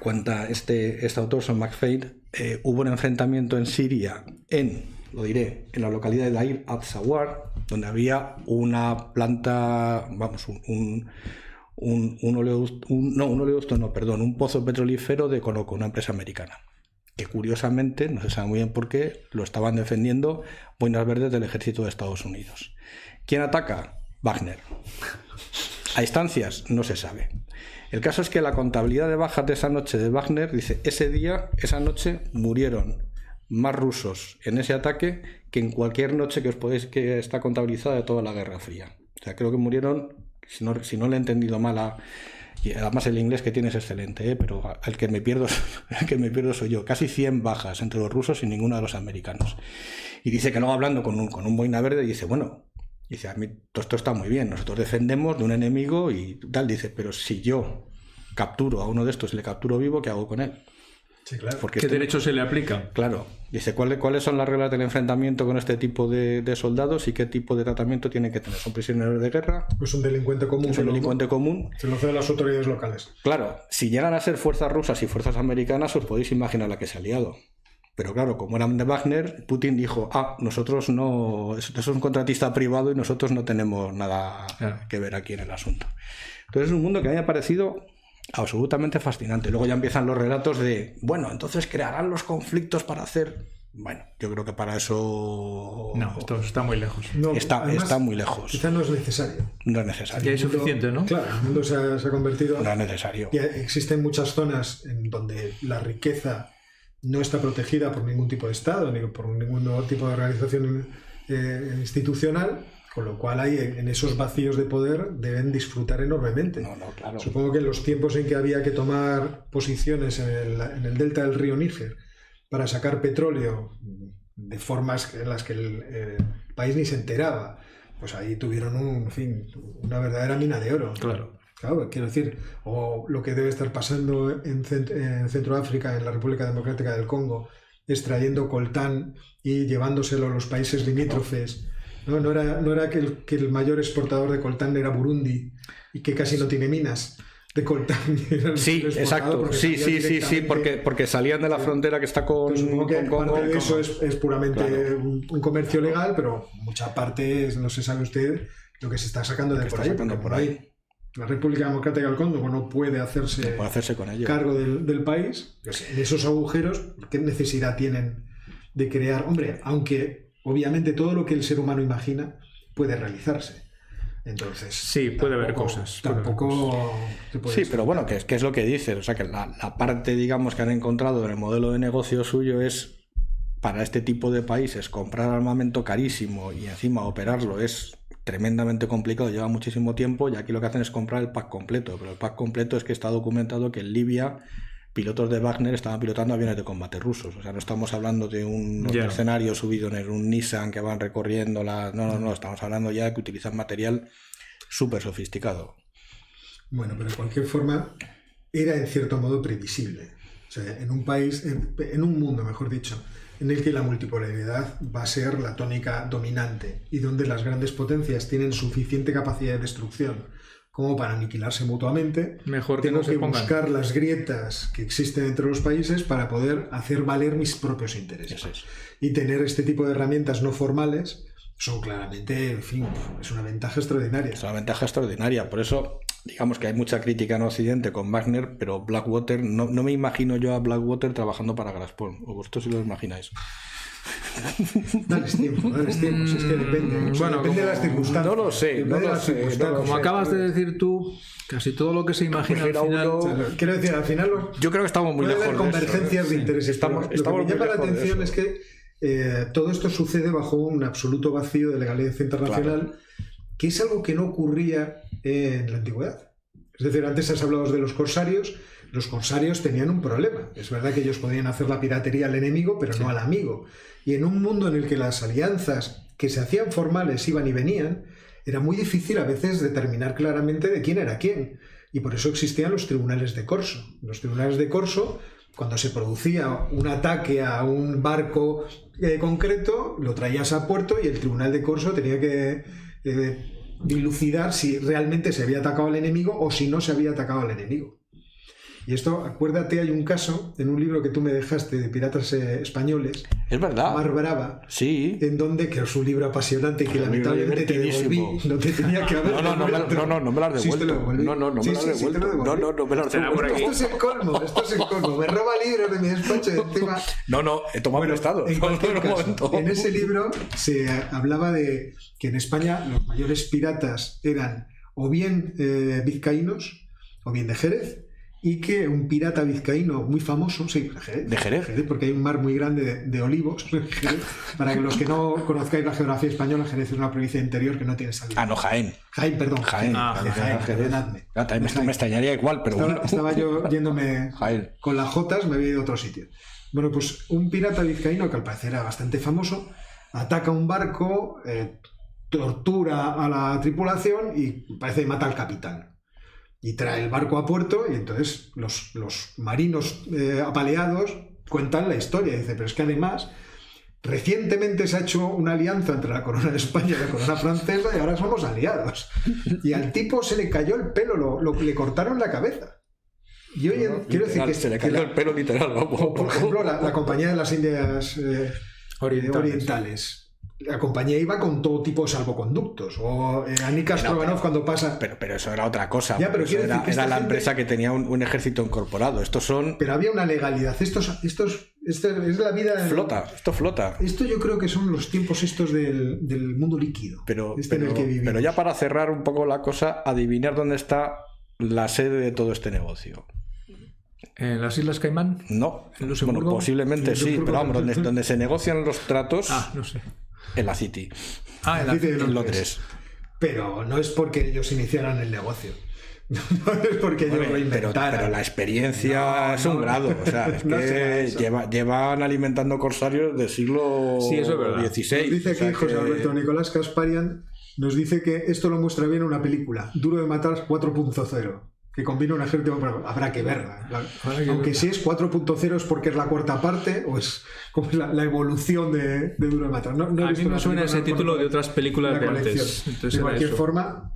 cuenta este autor, Sean McFadden, hubo un enfrentamiento en Siria, en la localidad de Deir al-Zawar, donde había una planta, un pozo petrolífero de Conoco, una empresa americana, que curiosamente, no se sabe muy bien por qué, lo estaban defendiendo boinas verdes del ejército de Estados Unidos. ¿Quién ataca? Wagner. A instancias, no se sabe. El caso es que la contabilidad de bajas de esa noche de Wagner dice: esa noche murieron más rusos en ese ataque que en cualquier noche que está contabilizada de toda la Guerra Fría. O sea, creo que murieron, si no le he entendido mal, y además el inglés que tiene es excelente, pero el que me pierdo soy yo. Casi 100 bajas entre los rusos y ninguno de los americanos. Y dice que luego, hablando con un boina verde, dice: a mí todo esto está muy bien, nosotros defendemos de un enemigo y tal. Dice: pero si yo capturo a uno de estos y le capturo vivo, ¿qué hago con él? Sí, claro. ¿Qué derecho se le aplica? Claro. Dice: ¿cuáles son las reglas del enfrentamiento con este tipo de soldados y qué tipo de tratamiento tienen que tener? ¿Son prisioneros de guerra? Pues un delincuente común. Es un delincuente común. Se lo ceden las autoridades locales. Claro. Si llegan a ser fuerzas rusas y fuerzas americanas, os podéis imaginar la que se ha liado. Pero claro, como eran de Wagner, Putin dijo: nosotros no, eso es un contratista privado y nosotros no tenemos nada que ver aquí en el asunto. Entonces es un mundo que a mí me ha parecido absolutamente fascinante. Luego ya empiezan los relatos de: entonces crearán los conflictos para hacer... Bueno, yo creo que para eso... No, esto está muy lejos. No, está muy lejos. Quizá no es necesario. No es necesario. Ya es suficiente, ¿no? Claro, el mundo se ha convertido... No es necesario. Y existen muchas zonas en donde la riqueza no está protegida por ningún tipo de Estado, ni por ningún tipo de organización institucional, Con lo cual hay en esos vacíos de poder deben disfrutar enormemente. Claro. Supongo que en los tiempos en que había que tomar posiciones en el delta del río Níger para sacar petróleo de formas en las que el país ni se enteraba, pues ahí tuvieron una verdadera mina de oro. Claro. Claro, quiero decir, o lo que debe estar pasando en Centroáfrica, en la República Democrática del Congo, extrayendo coltán y llevándoselo a los países limítrofes. No era que el mayor exportador de coltán era Burundi y que casi no tiene minas de coltán. Sí, exacto. Sí, porque salían de la frontera que está con Congo. Parte de eso es puramente claro. un comercio legal, pero mucha parte no se sabe usted lo que se está sacando de por ahí. La República Democrática del Congo no puede hacerse con ello. Cargo del país. En esos agujeros, ¿qué necesidad tienen de crear? Hombre, aunque obviamente todo lo que el ser humano imagina puede realizarse. Entonces, sí, puede haber cosas. Tampoco se puede sí, pero bueno, que es lo que dices. O sea, que la parte, digamos, que han encontrado en el modelo de negocio suyo es, para este tipo de países, comprar armamento carísimo y encima operarlo es tremendamente complicado, lleva muchísimo tiempo, y aquí lo que hacen es comprar el pack completo. Pero el pack completo es que está documentado que en Libia pilotos de Wagner estaban pilotando aviones de combate rusos. O sea, no estamos hablando de un escenario subido en un Nissan que van recorriendo No, estamos hablando ya de que utilizan material súper sofisticado. Bueno, pero de cualquier forma era en cierto modo previsible. O sea, en un país, en un mundo, mejor dicho, en el que la multipolaridad va a ser la tónica dominante y donde las grandes potencias tienen suficiente capacidad de destrucción como para aniquilarse mutuamente, mejor que tengo no se que pongan. buscar las grietas que existen entre los países para poder hacer valer mis propios intereses. Eso es. Y tener este tipo de herramientas no formales son claramente, en fin, es una ventaja extraordinaria. Es una ventaja extraordinaria. Por eso, digamos que hay mucha crítica en Occidente con Wagner, pero Blackwater, no me imagino yo a Blackwater trabajando para Gazprom. ¿O vosotros sí lo imagináis? Dales tiempo, es que depende. Depende de las circunstancias. No lo sé. Como acabas de decir tú, casi todo lo que se imagina al final... Quiero decir, al final yo creo que estamos muy lejos de eso. Convergencias de intereses. Estamos lo que me llama la atención es que todo esto sucede bajo un absoluto vacío de legalidad internacional, que es algo que no ocurría en la antigüedad. Es decir, antes has hablado de los corsarios. Los corsarios tenían un problema. Es verdad que ellos podían hacer la piratería al enemigo, pero no al amigo. Y en un mundo en el que las alianzas que se hacían formales iban y venían, era muy difícil a veces determinar claramente de quién era quién. Y por eso existían los tribunales de corso. Los tribunales de corso, cuando se producía un ataque a un barco concreto, lo traías a puerto y el tribunal de corso tenía que dilucidar si realmente se había atacado al enemigo o si no se había atacado al enemigo. Y esto, acuérdate, hay un caso en un libro que tú me dejaste de piratas españoles. Es verdad. Mar Brava. Sí. En donde, que es un libro apasionante que lamentablemente te devolví. No te tenía que haber No me lo has devuelto. Sí, te lo devolví. No me lo has devuelto. No me lo has devuelto. Esto es el colmo. Me roba libros de mi despacho de encima. He tomado prestado. En cualquier caso, en ese libro se hablaba de que en España los mayores piratas eran o bien vizcaínos o bien de Jerez, y que un pirata vizcaíno muy famoso, de Jerez, porque hay un mar muy grande de olivos, para que los que no conozcáis la geografía española, Jerez es una provincia interior que no tiene salida. Jaén. Jaén, perdón. Jaén, perdonadme. Me extrañaría igual, pero estaba yo yéndome Jaén. Con las jotas, me había ido a otro sitio. Bueno, pues un pirata vizcaíno, que al parecer era bastante famoso, ataca un barco, tortura a la tripulación y parece que mata al capitán. Y trae el barco a puerto y entonces los marinos apaleados cuentan la historia. Dice, pero es que además recientemente se ha hecho una alianza entre la corona de España y la corona francesa y ahora somos aliados. Y al tipo se le cayó el pelo, le cortaron la cabeza. Y oye, quiero decir que se le cayó el pelo literal. Por ejemplo, la Compañía de las Indias Orientales. La compañía iba con todo tipo de salvoconductos. O Anika Stroganov cuando pasa... Pero eso era otra cosa. Ya, pero era la empresa que tenía un ejército incorporado. Estos son... Pero había una legalidad. Esto es la vida... Esto flota. Esto yo creo que son los tiempos estos del mundo líquido. En el que vivimos. Pero ya para cerrar un poco la cosa, adivinar dónde está la sede de todo este negocio. ¿En las Islas Caimán? No. ¿En Luxemburgo? Bueno, posiblemente sí, pero vamos, donde se negocian los tratos... No sé. En la City. Ah, En Londres. Pero no es porque ellos iniciaran el negocio. No es porque ellos lo inventaran. Pero la experiencia es un grado. O sea, es que llevan alimentando corsarios del siglo XVI. Nos dice aquí José Alberto Nicolás Casparian, nos dice que esto lo muestra bien una película, Duro de Matar 4.0, que combina un ejército. Habrá que verla. Aunque si es 4.0 es porque es la cuarta parte o es como la evolución de Duro de Matar. No a mí me suena ese título de otras películas de antes. Entonces, de cualquier forma...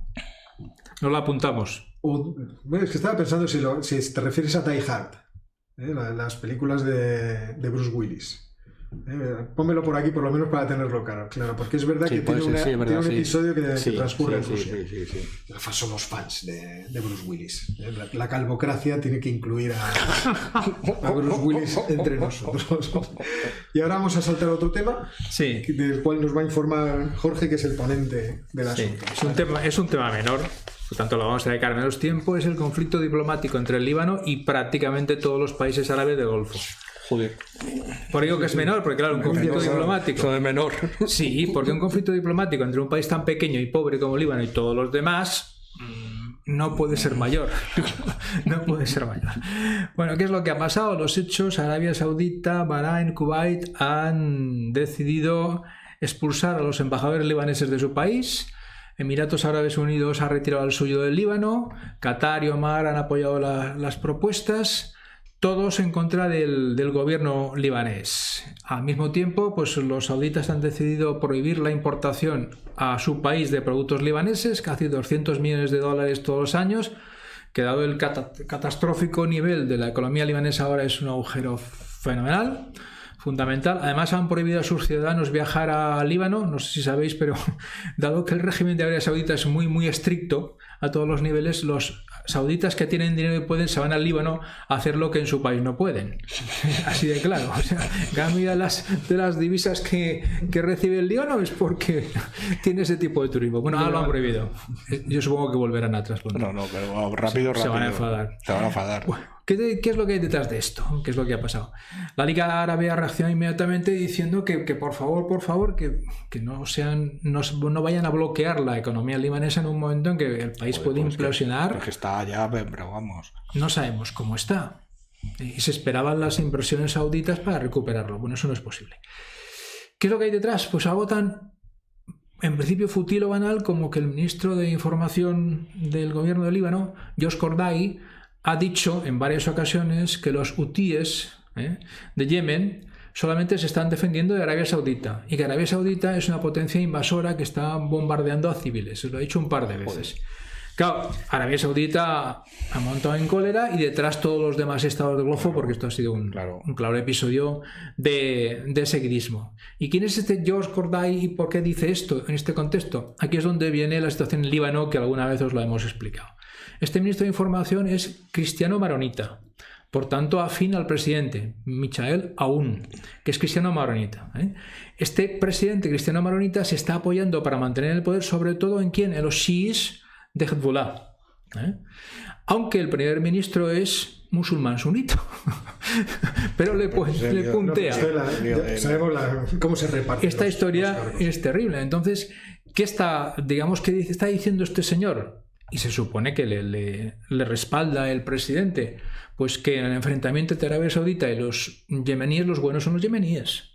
No lo apuntamos. Bueno, es que estaba pensando si te refieres a Die Hard, las películas de Bruce Willis. Pónmelo por aquí por lo menos para tenerlo claro, porque es verdad que tiene un episodio que transcurre en Rusia. Sí. Somos fans de Bruce Willis. La calvocracia tiene que incluir a Bruce Willis entre nosotros. Y ahora vamos a saltar a otro tema, del cual nos va a informar Jorge, que es el ponente del asunto. Es un tema menor, por tanto lo vamos a dedicar menos tiempo. Es el conflicto diplomático entre el Líbano y prácticamente todos los países árabes del Golfo. Joder. Por ello que es menor, porque claro, un conflicto diplomático... Eso de menor. Sí, porque un conflicto diplomático entre un país tan pequeño y pobre como Líbano y todos los demás no puede ser mayor. No puede ser mayor. Bueno, ¿qué es lo que ha pasado? Los hechos: Arabia Saudita, Bahrein, Kuwait han decidido expulsar a los embajadores libaneses de su país. Emiratos Árabes Unidos ha retirado al suyo del Líbano. Qatar y Omar han apoyado las propuestas. Todos en contra del gobierno libanés. Al mismo tiempo, pues los sauditas han decidido prohibir la importación a su país de productos libaneses, casi $200 millones todos los años, que dado el catastrófico nivel de la economía libanesa ahora es un agujero fenomenal, fundamental. Además han prohibido a sus ciudadanos viajar a Líbano, no sé si sabéis, pero dado que el régimen de Arabia Saudita es muy, muy estricto a todos los niveles, los sauditas que tienen dinero y pueden se van al Líbano a hacer lo que en su país no pueden. Así de claro. O sea, cambio de las divisas que recibe el Líbano es porque tiene ese tipo de turismo. Bueno, ahora lo han prohibido. Yo supongo que volverán atrás. No, pero rápido. Se van a enfadar. Se van a enfadar. Bueno, ¿qué es lo que hay detrás de esto? ¿Qué es lo que ha pasado? La Liga Árabe ha reaccionado inmediatamente diciendo que por favor, que no vayan a bloquear la economía libanesa en un momento en que el país puede implosionar. Porque está ya, pero vamos. No sabemos cómo está. Y se esperaban las inversiones sauditas para recuperarlo. Bueno, eso no es posible. ¿Qué es lo que hay detrás? Pues algo tan, en principio, fútil o banal como que el ministro de Información del gobierno del Líbano, Josh Kordai, ha dicho en varias ocasiones que los hutíes de Yemen solamente se están defendiendo de Arabia Saudita y que Arabia Saudita es una potencia invasora que está bombardeando a civiles. Se lo ha dicho un par de veces. Claro, Arabia Saudita ha montado en cólera y detrás todos los demás estados del Golfo, porque esto ha sido un claro episodio de seguidismo. ¿Y quién es este George Kordai y por qué dice esto en este contexto? Aquí es donde viene la situación en Líbano, que alguna vez os lo hemos explicado. Este ministro de Información es cristiano maronita, por tanto afín al presidente Michael Aoun, que es cristiano maronita. Este presidente cristiano maronita se está apoyando para mantener el poder, sobre todo ¿en quién? En los chiíes de Hezbollah. Aunque el primer ministro es musulmán sunita, pero le puntea. Sabemos cómo se reparte. Esta historia es terrible. Entonces, ¿qué está diciendo este señor? Y se supone que le respalda el presidente, pues que en el enfrentamiento entre Arabia Saudita y los yemeníes, los buenos son los yemeníes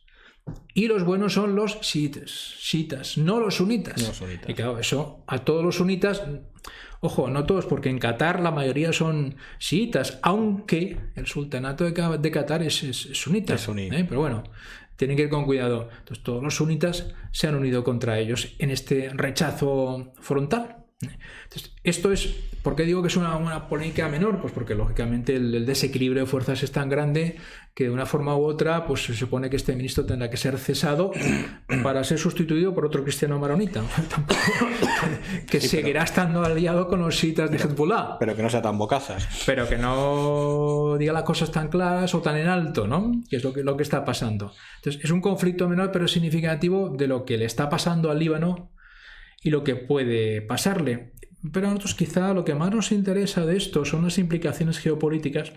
y los buenos son los chiitas, no los sunitas. Y claro, eso a todos los sunitas, ojo, no todos, porque en Qatar la mayoría son chiitas, aunque el sultanato de Qatar es sunita. Pero bueno, tienen que ir con cuidado. Entonces todos los sunitas se han unido contra ellos en este rechazo frontal. Entonces, esto es, ¿por qué digo que es una polémica menor? Pues porque lógicamente el desequilibrio de fuerzas es tan grande que de una forma u otra pues se supone que este ministro tendrá que ser cesado para ser sustituido por otro cristiano maronita. Tampoco, que seguirá estando aliado con los chiitas de Hezbollah. Pero que no sea tan bocazas. Pero que no diga las cosas tan claras o tan en alto, ¿no? Que es lo que está pasando. Entonces, es un conflicto menor pero significativo de lo que le está pasando al Líbano y lo que puede pasarle. Pero a nosotros quizá lo que más nos interesa de esto son las implicaciones geopolíticas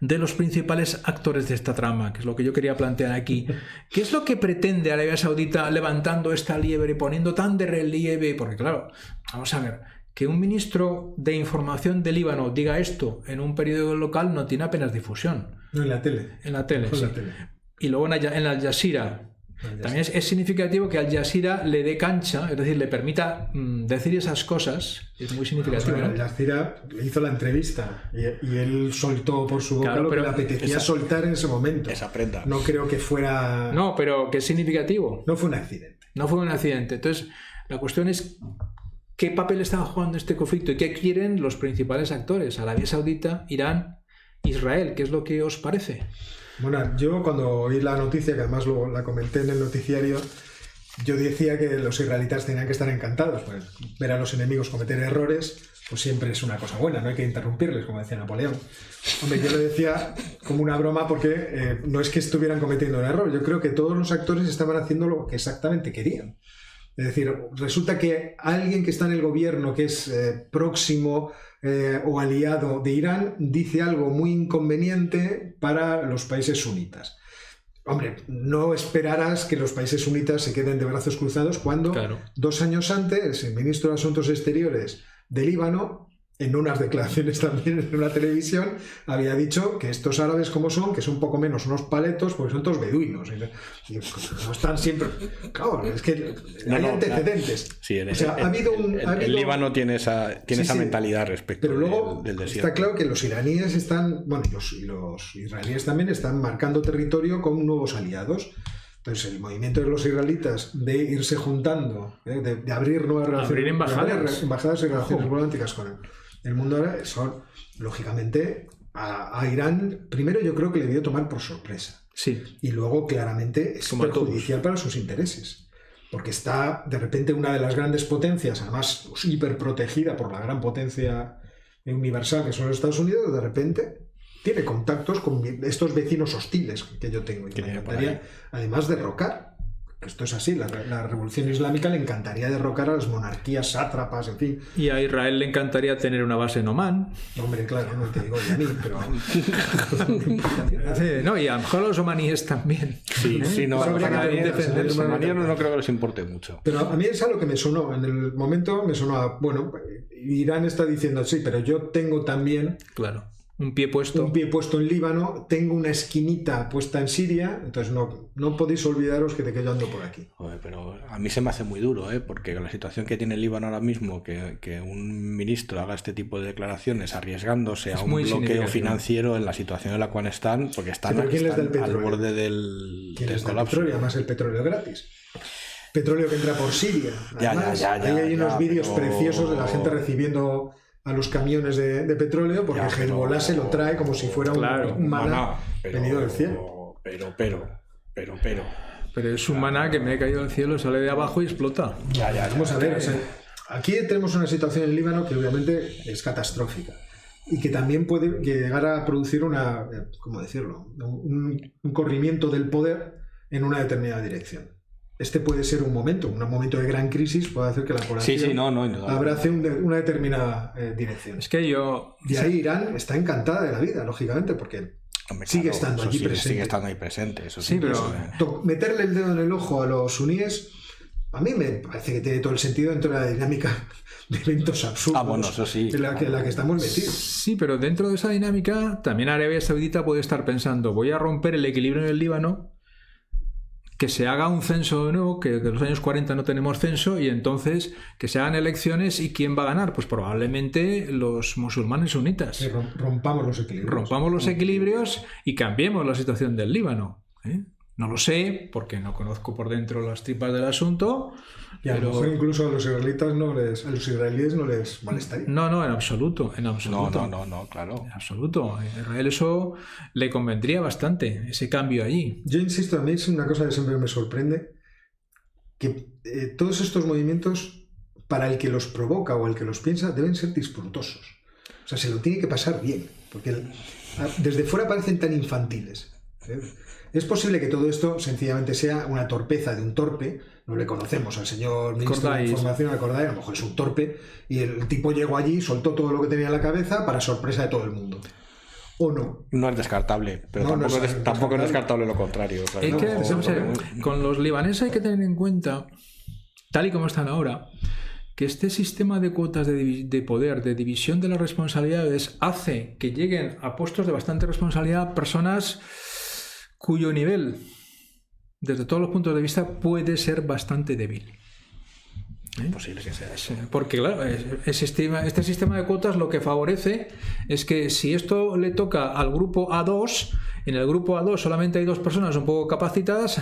de los principales actores de esta trama, que es lo que yo quería plantear aquí. ¿Qué es lo que pretende Arabia Saudita levantando esta liebre, poniendo tan de relieve? Porque claro, vamos a ver, que un ministro de información de Líbano diga esto en un periódico local no tiene apenas difusión. No, en la tele. En la tele, sí. La tele. Y luego en Al Jazeera. También es significativo que Al Jazeera le dé cancha, es decir, le permita decir esas cosas. Es muy significativo. Al Jazeera le hizo la entrevista y él soltó por su boca lo que le apetecía soltar en ese momento. Esa prenda. No creo que fuera... No, pero que es significativo. No fue un accidente. No fue un accidente. Entonces, la cuestión es qué papel está jugando este conflicto y qué quieren los principales actores, Arabia Saudita, Irán, Israel. ¿Qué es lo que os parece? Bueno, yo cuando oí la noticia, que además luego la comenté en el noticiario, yo decía que los israelitas tenían que estar encantados, pues ver a los enemigos cometer errores, pues siempre es una cosa buena, no hay que interrumpirles, como decía Napoleón. Hombre, yo lo decía como una broma porque no es que estuvieran cometiendo un error, yo creo que todos los actores estaban haciendo lo que exactamente querían. Es decir, resulta que alguien que está en el gobierno, que es próximo o aliado de Irán, dice algo muy inconveniente para los países sunitas. Hombre, no esperarás que los países sunitas se queden de brazos cruzados cuando 2 años antes el ministro de Asuntos Exteriores de Líbano, en unas declaraciones también en una televisión, había dicho que estos árabes como son, que son poco menos unos paletos, porque son todos beduinos. Y no están siempre... Claro, es que hay antecedentes. Sí, o sea, el Líbano tiene esa mentalidad respecto pero luego del desierto. Está claro que los iraníes están, bueno, y los israelíes también están marcando territorio con nuevos aliados. Entonces, el movimiento de los israelitas de irse juntando, de abrir nuevas relaciones, abrir embajadas y relaciones diplomáticas con el mundo árabe, son, lógicamente, a Irán, primero yo creo que le debió tomar por sorpresa. Sí. Y luego, claramente, es perjudicial para sus intereses. Porque está, de repente, una de las grandes potencias, además hiperprotegida por la gran potencia universal que son los Estados Unidos, de repente tiene contactos con estos vecinos hostiles que yo tengo. Y que me encantaría, además, derrocar. Esto es así, la revolución islámica le encantaría derrocar a las monarquías sátrapas, en fin. Y a Israel le encantaría tener una base en Omán. Hombre, claro, no te digo ya a mí, pero... no, y a lo mejor los omaníes también. Sí, sí, no. Los omaníes no creo que les importe mucho. Pero a mí es algo que me sonó, en el momento me sonó, bueno, Irán está diciendo, sí, pero yo tengo también... Claro. Un pie puesto en Líbano, tengo una esquinita puesta en Siria, entonces no podéis olvidaros que yo ando por aquí. Joder, pero a mí se me hace muy duro, porque con la situación que tiene el Líbano ahora mismo, que un ministro haga este tipo de declaraciones arriesgándose a un bloqueo financiero en la situación en la cual están, porque están al borde del colapso. Petróleo? Además el petróleo gratis. Petróleo que entra por Siria. Además, ahí hay unos vídeos preciosos de la gente recibiendo a los camiones de petróleo, porque Hezbollah se lo trae como si fuera un maná venido del cielo. Pero es un maná que me ha caído del cielo, sale de abajo y explota. Vamos a ver, aquí tenemos una situación en Líbano que obviamente es catastrófica y que también puede llegar a producir ¿cómo decirlo? Un corrimiento del poder en una determinada dirección. Este puede ser un momento de gran crisis, puede hacer que la población abrace una determinada dirección. Es que y ahí Irán está encantada de la vida, lógicamente, porque sigue estando allí presente. Sigue estando ahí presente, eso sí, pero meterle el dedo en el ojo a los suníes, a mí me parece que tiene todo el sentido dentro de la dinámica de eventos absurdos eso sí, en la que estamos metidos. Sí, pero dentro de esa dinámica también Arabia Saudita puede estar pensando, voy a romper el equilibrio en el Líbano, que se haga un censo de nuevo, que en los años 40 no tenemos censo, y entonces que se hagan elecciones, ¿y quién va a ganar? Pues probablemente los musulmanes sunitas. Rompamos los equilibrios. Rompamos los equilibrios y cambiemos la situación del Líbano. No lo sé, porque no conozco por dentro las tripas del asunto. Y a lo mejor incluso a los israelíes no les molestaría. No, en absoluto. No, claro. En absoluto. A Israel eso le convendría bastante, ese cambio allí. Yo insisto, a mí es una cosa que siempre me sorprende, que todos estos movimientos, para el que los provoca o el que los piensa, deben ser disfrutosos. O sea, se lo tiene que pasar bien, porque desde fuera parecen tan infantiles. Es posible que todo esto sencillamente sea una torpeza de un torpe. No le conocemos al señor ministro de Información, a Corday, a lo mejor es un torpe, y el tipo llegó allí, soltó todo lo que tenía en la cabeza para sorpresa de todo el mundo. o no. No es descartable, pero No, tampoco es descartable lo contrario. O sea, Es no, que, no, vamos a ver, no. con los libaneses hay que tener en cuenta, tal y como están ahora, que este sistema de cuotas de poder, de división de las responsabilidades, hace que lleguen a puestos de bastante responsabilidad personas cuyo nivel, desde todos los puntos de vista, puede ser bastante débil. Es posible que sea eso. Porque, claro, este sistema de cuotas lo que favorece es que si esto le toca al grupo A2, en el grupo A2 solamente hay 2 personas un poco capacitadas,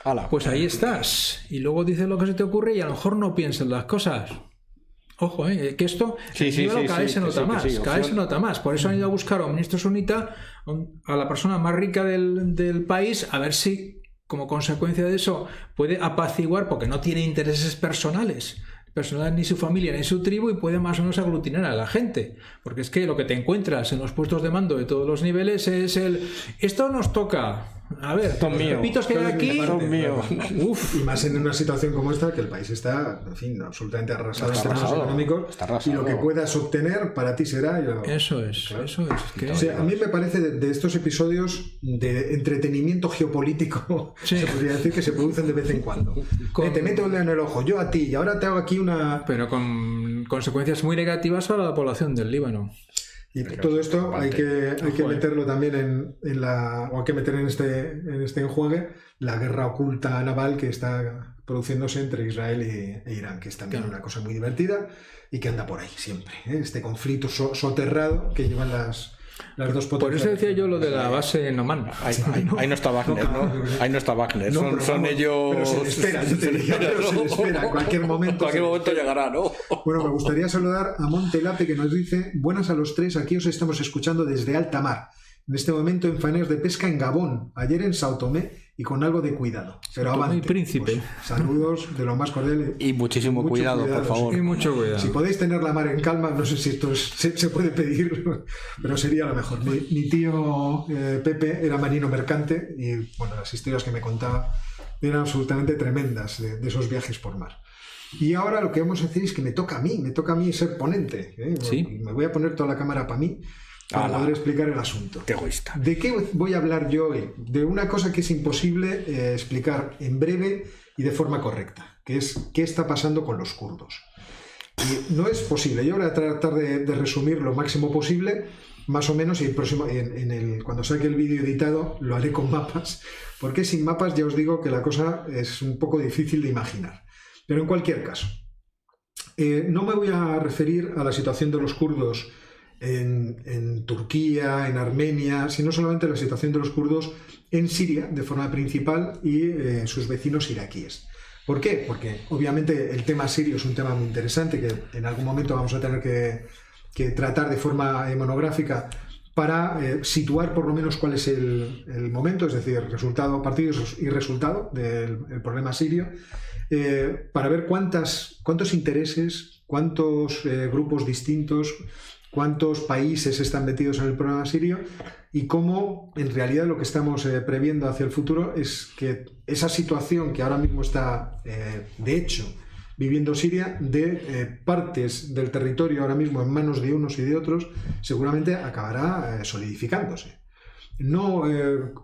Ala. pues ahí estás. Y luego dices lo que se te ocurre y a lo mejor no piensas las cosas. Ojo, que esto cada vez se nota más. Cada vez se nota más. Por eso han ido a buscar a un ministro sunita, a la persona más rica del país, a ver si como consecuencia de eso puede apaciguar, porque no tiene intereses personales ni su familia ni su tribu, y puede más o menos aglutinar a la gente, porque es que lo que te encuentras en los puestos de mando de todos los niveles es esto nos toca, a ver, los pepitos que hay aquí, Uf. Y más en una situación como esta, que el país está, en fin, absolutamente arrasado en términos económicos, y lo que puedas obtener para ti será... Eso es. Que... O sea, a mí me parece de estos episodios de entretenimiento geopolítico, se podría decir, que se producen de vez en cuando. Te meto el dedo en el ojo, yo a ti, y ahora te hago aquí una... Pero con consecuencias muy negativas para la población del Líbano. Y todo esto hay que meterlo también hay que meter en este enjuague la guerra oculta naval que está produciéndose entre Israel e Irán, que es también una cosa muy divertida y que anda por ahí siempre, ¿eh? Este conflicto soterrado que llevan las dos potencias. Por eso decía yo lo de la base en Oman. Ahí no está Wagner, ¿no? Ahí no está Wagner. Son ellos... Pero se le espera, yo te diría, se le espera. En cualquier momento llegará, ¿no? Bueno, me gustaría saludar a Montelape, que nos dice: buenas a los tres, aquí os estamos escuchando desde alta mar. En este momento en faenas de pesca en Gabón, ayer en Sao Tomé, y con algo de cuidado. Pero avante. Príncipe. Pues, saludos de lo más cordial. Y mucho cuidado, por favor. Y mucho cuidado. Si podéis tener la mar en calma, no sé si esto se puede pedir, pero sería lo mejor. Mi tío Pepe era marino mercante y bueno, las historias que me contaba eran absolutamente tremendas de esos viajes por mar. Y ahora lo que vamos a hacer es que me toca a mí ser ponente. ¿Sí? Me voy a poner toda la cámara para mí, para poder explicar el asunto. Qué egoísta. ¿De qué voy a hablar yo hoy? De una cosa que es imposible explicar en breve y de forma correcta, que es qué está pasando con los kurdos. Y no es posible. Yo voy a tratar de resumir lo máximo posible, más o menos, y cuando saque el vídeo editado lo haré con mapas, porque sin mapas ya os digo que la cosa es un poco difícil de imaginar. Pero en cualquier caso, no me voy a referir a la situación de los kurdos en Turquía, en Armenia, sino solamente la situación de los kurdos en Siria de forma principal y sus vecinos iraquíes. ¿Por qué? Porque obviamente el tema sirio es un tema muy interesante que en algún momento vamos a tener que tratar de forma monográfica para situar por lo menos cuál es el momento, es decir, resultado, partidos y resultado del problema sirio, para ver cuántos intereses, cuántos grupos distintos, cuántos países están metidos en el problema sirio y cómo en realidad lo que estamos previendo hacia el futuro es que esa situación que ahora mismo está, de hecho, viviendo Siria, de partes del territorio ahora mismo en manos de unos y de otros, seguramente acabará solidificándose. No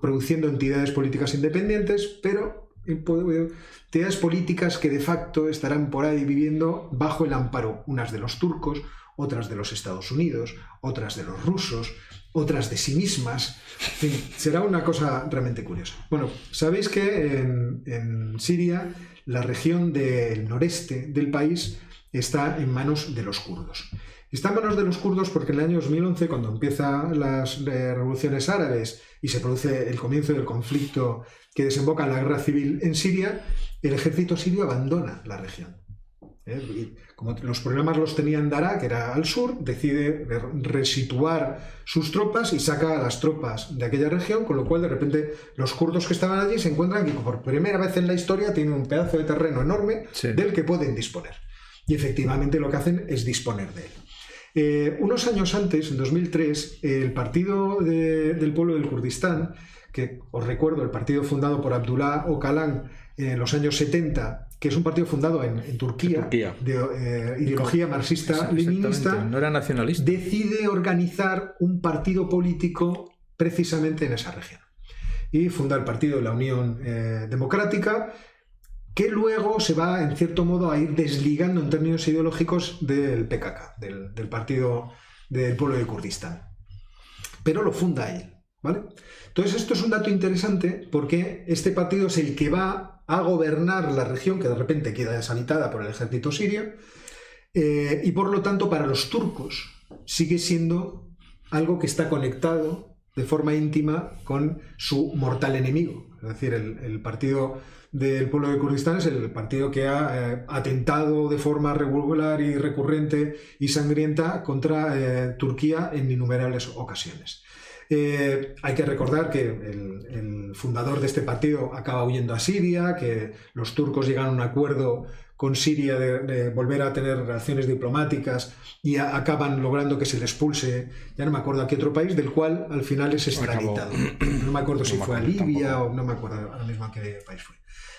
produciendo entidades políticas independientes, pero entidades políticas que de facto estarán por ahí viviendo bajo el amparo, unas de los turcos, otras de los Estados Unidos, otras de los rusos, otras de sí mismas. En fin, será una cosa realmente curiosa. Bueno, sabéis que en Siria la región del noreste del país está en manos de los kurdos. Está en manos de los kurdos porque en el año 2011, cuando empiezan las revoluciones árabes y se produce el comienzo del conflicto que desemboca en la guerra civil en Siria, el ejército sirio abandona la región. Y como los problemas los tenía en Daraa, que era al sur, decide resituar sus tropas y saca a las tropas de aquella región, con lo cual de repente los kurdos que estaban allí se encuentran que por primera vez en la historia tienen un pedazo de terreno enorme del que pueden disponer. Y efectivamente lo que hacen es disponer de él. Unos años antes, en 2003, el Partido del Pueblo del Kurdistán, que os recuerdo, el partido fundado por Abdullah Öcalan en los años 70, que es un partido fundado en Turquía, de ideología marxista-leninista, no era nacionalista, decide organizar un partido político precisamente en esa región. Y funda el partido de la Unión Democrática, que luego se va, en cierto modo, a ir desligando en términos ideológicos del PKK, del Partido del Pueblo de Kurdistán. Pero lo funda él, ¿vale? Entonces esto es un dato interesante porque este partido es el que va a gobernar la región que de repente queda deshabitada por el ejército sirio y por lo tanto para los turcos sigue siendo algo que está conectado de forma íntima con su mortal enemigo. Es decir, el partido del pueblo de Kurdistán es el partido que ha atentado de forma regular y recurrente y sangrienta contra Turquía en innumerables ocasiones. Hay que recordar que el fundador de este partido acaba huyendo a Siria, que los turcos llegan a un acuerdo con Siria de volver a tener relaciones diplomáticas y acaban logrando que se le expulse, ya no me acuerdo a qué otro país, del cual al final es extraditado. No me acuerdo si fue a Libia o no me acuerdo ahora mismo a qué país fue.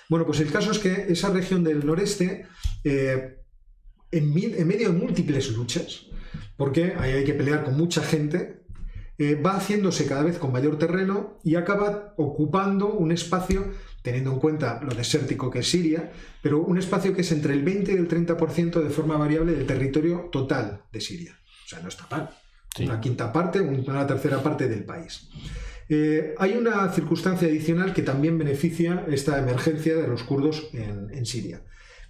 Bueno, pues el caso es que esa región del noreste, en medio de múltiples luchas, porque ahí hay que pelear con mucha gente, va haciéndose cada vez con mayor terreno y acaba ocupando un espacio, teniendo en cuenta lo desértico que es Siria, pero un espacio que es entre el 20 y el 30% de forma variable del territorio total de Siria. O sea, no está mal. Sí. Una quinta parte, una tercera parte del país. Hay una circunstancia adicional que también beneficia esta emergencia de los kurdos en Siria,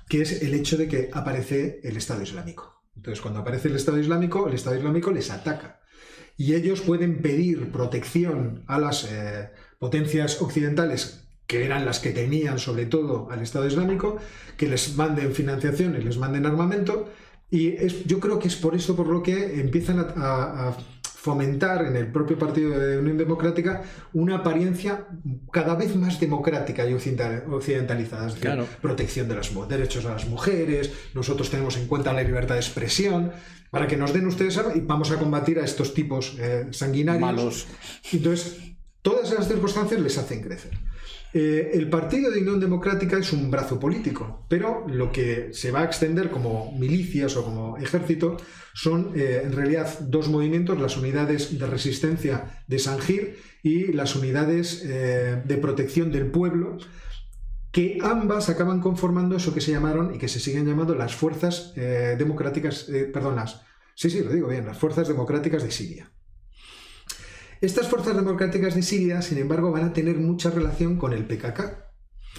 que es el hecho de que aparece el Estado Islámico. Entonces, cuando aparece el Estado Islámico les ataca. Y ellos pueden pedir protección a las potencias occidentales, que eran las que tenían sobre todo al Estado Islámico, que les manden financiación y les manden armamento. Y yo creo que es por eso por lo que empiezan a fomentar en el propio Partido de Unión Democrática una apariencia cada vez más democrática y occidentalizada. Es decir, claro, protección de los derechos a las mujeres, nosotros tenemos en cuenta la libertad de expresión, para que nos den ustedes y vamos a combatir a estos tipos sanguinarios. Malos. Entonces, todas esas circunstancias les hacen crecer. El Partido de Unión Democrática es un brazo político, pero lo que se va a extender como milicias o como ejército son en realidad dos movimientos, las unidades de resistencia de Sangir y las unidades de protección del pueblo, que ambas acaban conformando eso que se llamaron y que se siguen llamando las fuerzas democráticas, las fuerzas democráticas de Siria. Estas fuerzas democráticas de Siria, sin embargo, van a tener mucha relación con el PKK,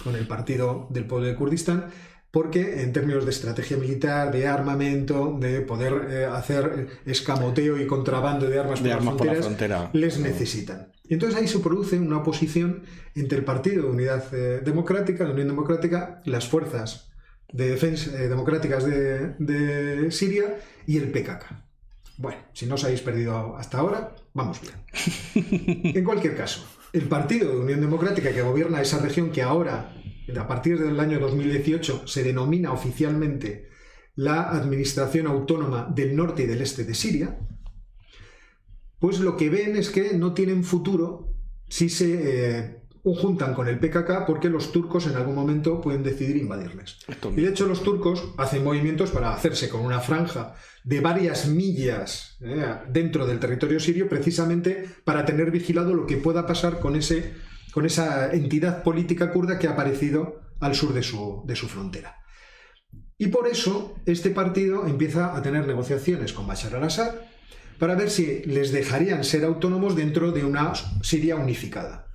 con el Partido del Pueblo de Kurdistán, porque en términos de estrategia militar, de armamento, de poder hacer escamoteo y contrabando de armas por la frontera, les necesitan. Y entonces ahí se produce una oposición entre el Partido de Unidad Democrática, de Unión Democrática, las fuerzas de defensa democráticas de Siria y el PKK. Bueno, si no os habéis perdido hasta ahora, vamos bien. En cualquier caso, el Partido de Unión Democrática que gobierna esa región que ahora, a partir del año 2018, se denomina oficialmente la Administración Autónoma del Norte y del Este de Siria, pues lo que ven es que no tienen futuro si se juntan con el PKK, porque los turcos en algún momento pueden decidir invadirles. Y de hecho los turcos hacen movimientos para hacerse con una franja de varias millas dentro del territorio sirio, precisamente para tener vigilado lo que pueda pasar con esa entidad política kurda que ha aparecido al sur de su frontera. Y por eso este partido empieza a tener negociaciones con Bashar al-Assad para ver si les dejarían ser autónomos dentro de una Siria unificada.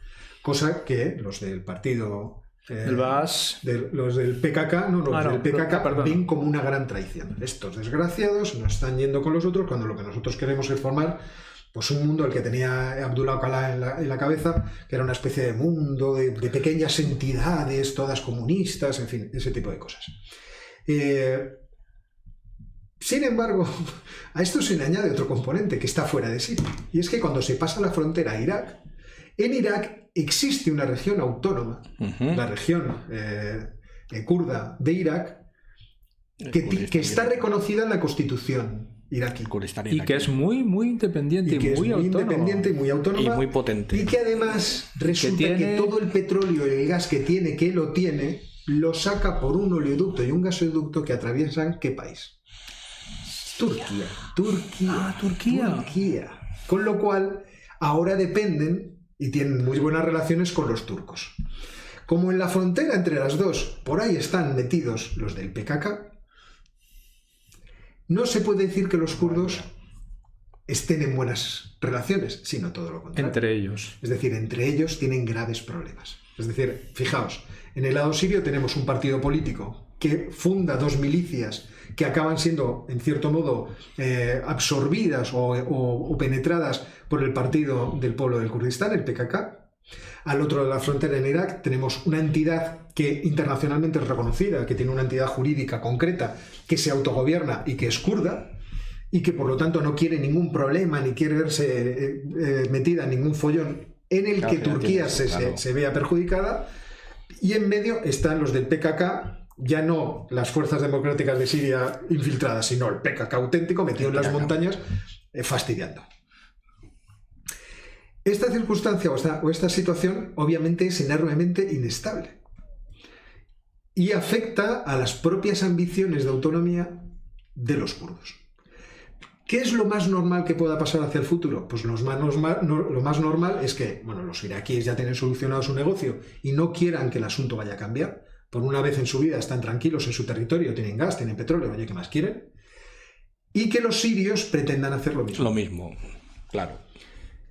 Cosa que los del partido... los del PKK, del PKK ven como una gran traición. Estos desgraciados nos están yendo con los otros cuando lo que nosotros queremos es formar pues un mundo, el que tenía Abdullah Öcalan en la cabeza, que era una especie de mundo de pequeñas entidades, todas comunistas, en fin, ese tipo de cosas. Sin embargo, a esto se le añade otro componente que está fuera de Siria, y es que cuando se pasa la frontera a Irak, en Irak existe una región autónoma, la región kurda de Irak, que está reconocida en la Constitución iraquí. Y que es muy, muy independiente y muy autónoma. Y muy potente. Y que además resulta que todo el petróleo y el gas que lo tiene, lo saca por un oleoducto y un gasoducto que atraviesan ¿qué país? Turquía. Turquía. Con lo cual, ahora dependen y tienen muy buenas relaciones con los turcos. Como en la frontera entre las dos, por ahí están metidos los del PKK, no se puede decir que los kurdos estén en buenas relaciones, sino todo lo contrario. Entre ellos. Es decir, entre ellos tienen graves problemas. Es decir, fijaos, en el lado sirio tenemos un partido político que funda dos milicias que acaban siendo, en cierto modo, absorbidas o penetradas por el partido del pueblo del Kurdistán, el PKK. Al otro lado de la frontera, en Irak, tenemos una entidad que internacionalmente es reconocida, que tiene una entidad jurídica concreta, que se autogobierna y que es kurda, y que por lo tanto no quiere ningún problema ni quiere verse metida en ningún follón en el que Turquía se vea perjudicada. Y en medio están los del PKK, ya no las fuerzas democráticas de Siria infiltradas, sino el PKK auténtico metido en las montañas fastidiando. Esta circunstancia o esta situación obviamente es enormemente inestable y afecta a las propias ambiciones de autonomía de los kurdos. ¿Qué es lo más normal que pueda pasar hacia el futuro? Pues lo más normal es que los iraquíes ya tienen solucionado su negocio y no quieran que el asunto vaya a cambiar. Por una vez en su vida están tranquilos en su territorio, tienen gas, tienen petróleo, oye, ¿qué más quieren? Y que los sirios pretendan hacer lo mismo. Lo mismo, claro.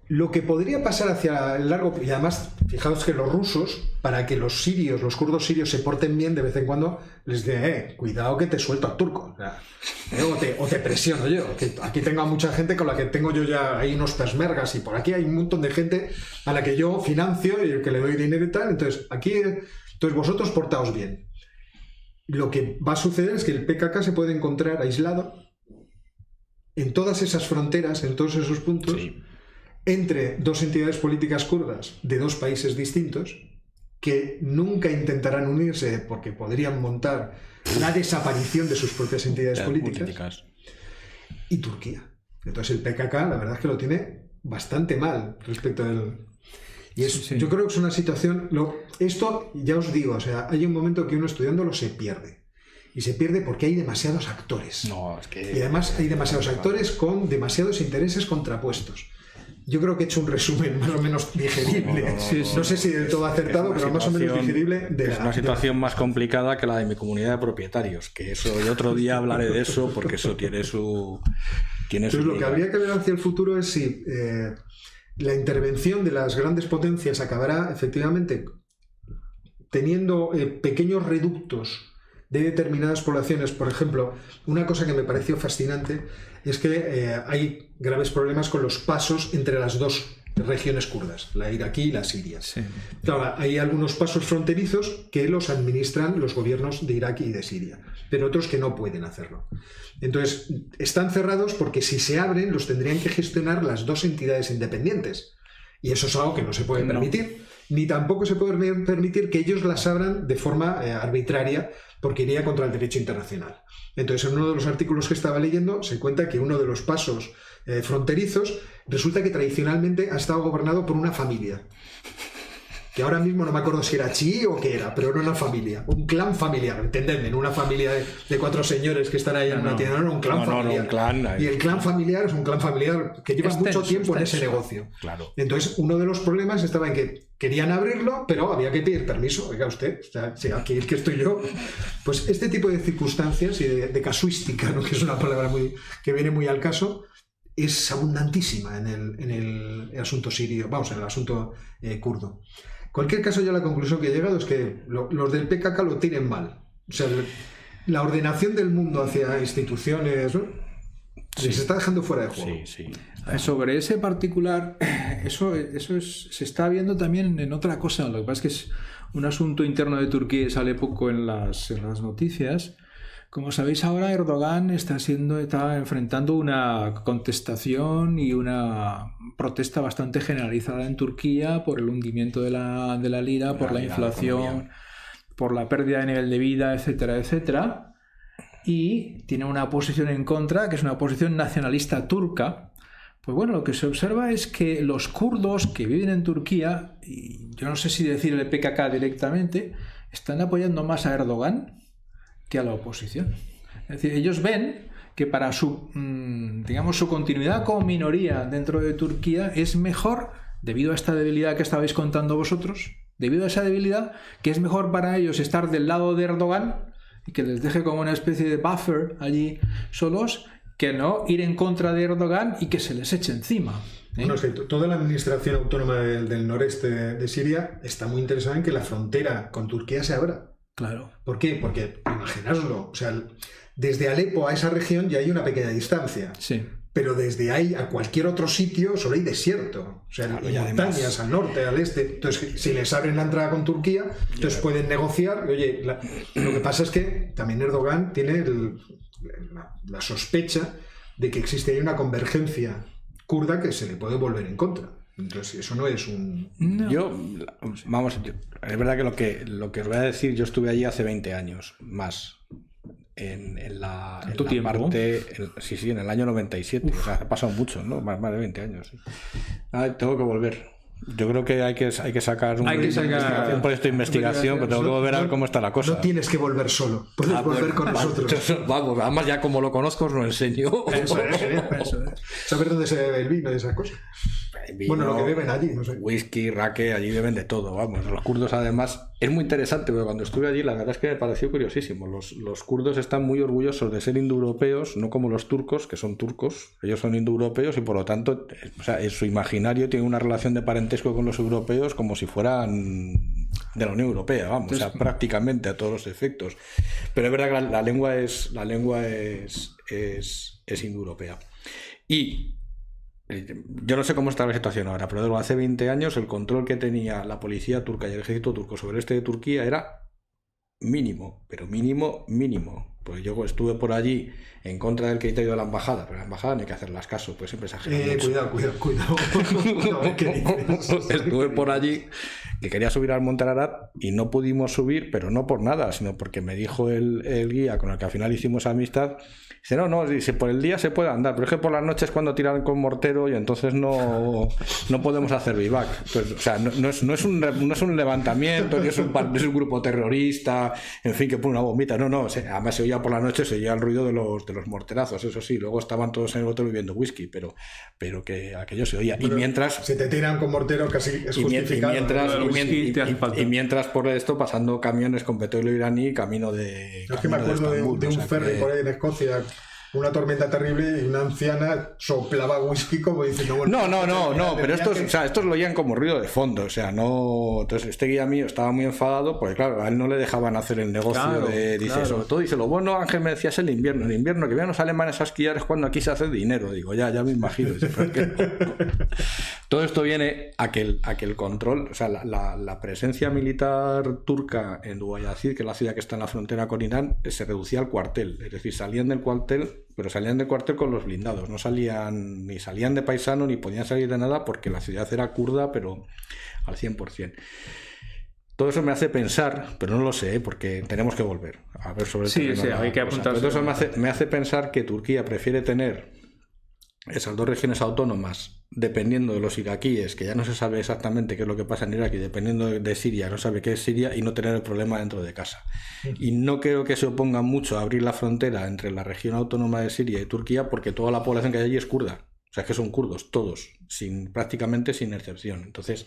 Lo que podría pasar hacia el largo... Y además, fijaos que los rusos, para que los kurdos sirios se porten bien, de vez en cuando les dicen, cuidado que te suelto al turco. O te presiono yo. Que aquí tengo a mucha gente con la que tengo yo ya ahí unos peshmergas y por aquí hay un montón de gente a la que yo financio y que le doy dinero y tal. Entonces, vosotros portaos bien. Lo que va a suceder es que el PKK se puede encontrar aislado en todas esas fronteras, en todos esos puntos... Sí. Entre dos entidades políticas kurdas de dos países distintos que nunca intentarán unirse porque podrían montar la desaparición de sus propias entidades políticas. Y Turquía. Entonces el PKK la verdad es que lo tiene bastante mal respecto del... Y yo creo que es una situación... Esto ya os digo, hay un momento que uno estudiándolo se pierde. Y se pierde porque hay demasiados actores. Y además hay demasiados actores con demasiados intereses contrapuestos. Yo creo que he hecho un resumen más o menos digerible. No sé si del todo acertado, pero más o menos digerible. Es una situación más complicada que la de mi comunidad de propietarios, que eso, y otro día hablaré de eso, porque eso tiene su... Entonces, lo que habría que ver hacia el futuro es si la intervención de las grandes potencias acabará efectivamente teniendo pequeños reductos de determinadas poblaciones. Por ejemplo, una cosa que me pareció fascinante es que hay graves problemas con los pasos entre las dos regiones kurdas, la iraquí y la siria. Sí. Claro, hay algunos pasos fronterizos que los administran los gobiernos de Irak y de Siria, pero otros que no pueden hacerlo. Entonces, están cerrados porque si se abren los tendrían que gestionar las dos entidades independientes. Y eso es algo que no se puede permitir. Ni tampoco se puede permitir que ellos las abran de forma arbitraria, porque iría contra el derecho internacional. Entonces, en uno de los artículos que estaba leyendo, se cuenta que uno de los pasos fronterizos resulta que tradicionalmente ha estado gobernado por una familia. Que ahora mismo no me acuerdo si era chií o qué era, pero era una familia, un clan familiar, entendedme, no una familia de cuatro señores que están ahí en una tienda, no, un clan familiar. Y el clan familiar es un clan familiar que lleva mucho tiempo en ese negocio. Claro. Entonces, uno de los problemas estaba en que querían abrirlo, pero había que pedir permiso. Oiga usted, aquí el que estoy yo. Pues este tipo de circunstancias y de casuística, ¿no? Que es una palabra que viene muy al caso, es abundantísima en el asunto sirio, en el asunto kurdo. En cualquier caso, yo la conclusión que he llegado es que los del PKK lo tienen mal. O sea, la ordenación del mundo hacia instituciones, ¿no? Se está dejando fuera de juego. Sí. Sobre ese particular, eso se está viendo también en otra cosa. Lo que pasa es que es un asunto interno de Turquía y sale poco en las noticias. Como sabéis, ahora Erdogan está enfrentando una contestación y una protesta bastante generalizada en Turquía por el hundimiento de la lira, por la inflación, por la pérdida de nivel de vida, etcétera, etcétera. Y tiene una posición en contra, que es una posición nacionalista turca. Pues bueno, lo que se observa es que los kurdos que viven en Turquía, y yo no sé si decir el PKK directamente, están apoyando más a Erdogan que a la oposición. Es decir, ellos ven que para su continuidad como minoría dentro de Turquía es mejor, debido a esta debilidad que estabais contando vosotros, debido a esa debilidad, que es mejor para ellos estar del lado de Erdogan y que les deje como una especie de buffer allí solos, que no ir en contra de Erdogan y que se les eche encima. Bueno, es que toda la administración autónoma del noreste de Siria está muy interesada en que la frontera con Turquía se abra. Claro. ¿Por qué? Porque, imaginároslo, o sea, desde Alepo a esa región ya hay una pequeña distancia. Sí. Pero desde ahí a cualquier otro sitio solo hay desierto. O sea, claro, hay montañas además, al norte, al este. Entonces, si les abren la entrada con Turquía, entonces pueden negociar. Oye, lo que pasa es que también Erdogan tiene la sospecha de que existe ahí una convergencia kurda que se le puede volver en contra. Entonces, eso no es un... No. Es verdad que lo que os voy a decir, yo estuve allí hace 20 años, más. En la parte... Sí, en el año 97. O sea, ha pasado mucho, ¿no? Más de 20 años. Sí. Tengo que volver. Yo creo que hay que sacar un proyecto de investigación, pero tengo que volver a ver cómo está la cosa. No tienes que volver solo, puedes volver con nosotros. Vamos, además ya como lo conozco os lo enseño. Eso es. Saber dónde se bebe el vino y esas cosas. Vino, bueno, lo que beben allí, no sé. Whisky, raque, allí beben de todo, vamos. Los kurdos además, es muy interesante, porque cuando estuve allí la verdad es que me pareció curiosísimo. Los kurdos están muy orgullosos de ser indoeuropeos, no como los turcos, que son turcos. Ellos son indoeuropeos y por lo tanto, o sea, en su imaginario tiene una relación de parentesco con los europeos como si fueran de la Unión Europea, vamos. Entonces, o sea, prácticamente a todos los efectos. Pero es verdad que la lengua es indoeuropea. Y yo no sé cómo está la situación ahora, pero hace 20 años el control que tenía la policía turca y el ejército turco sobre el este de Turquía era mínimo, pero mínimo. Pues yo estuve por allí en contra del criterio de la embajada, pero la embajada no hay que hacerlas caso, pues siempre exagera. Cuidado. Estuve por allí, que quería subir al Monte Ararat y no pudimos subir, pero no por nada, sino porque me dijo el guía con el que al final hicimos amistad. Dice, dice, por el día se puede andar, pero es que por las noches cuando tiran con mortero y entonces no podemos hacer vivac. Entonces, o sea, no es un levantamiento, no es un grupo terrorista, en fin, que pone una bombita. No, además se oía por la noche, se oía el ruido de los morterazos, eso sí. Luego estaban todos en el hotel bebiendo whisky, pero que aquello se oía. Bueno, y mientras... Si te tiran con mortero casi es justificado. Y mientras por esto pasando camiones con petróleo iraní camino de... Yo es que me acuerdo de un ferry por ahí en Escocia, una tormenta terrible y una anciana soplaba whisky como diciendo... Bueno, no, pero estos lo oían como ruido de fondo, o sea, no... Entonces este guía mío estaba muy enfadado porque claro, a él no le dejaban hacer el negocio sobre todo dice, lo bueno, Ángel, me decías el invierno que vienen los alemanes a esquiar es cuando aquí se hace dinero, digo, ya me imagino. Dice, todo esto viene a que el control, o sea, la presencia militar turca en Guayazid, que es la ciudad que está en la frontera con Irán, se reducía al cuartel, es decir, salían del cuartel con los blindados, no salían de paisano ni podían salir de nada porque la ciudad era kurda, pero al 100%. Todo eso me hace pensar, pero no lo sé, porque tenemos que volver a ver sobre el terreno. Sí, hay que apuntarse. Todo eso me hace pensar que Turquía prefiere tener esas dos regiones autónomas dependiendo de los iraquíes, que ya no se sabe exactamente qué es lo que pasa en Irak, y dependiendo de Siria, no sabe qué es Siria, y no tener el problema dentro de casa. Y no creo que se opongan mucho a abrir la frontera entre la región autónoma de Siria y Turquía, porque toda la población que hay allí es kurda. O sea, es que son kurdos, todos, prácticamente sin excepción. Entonces,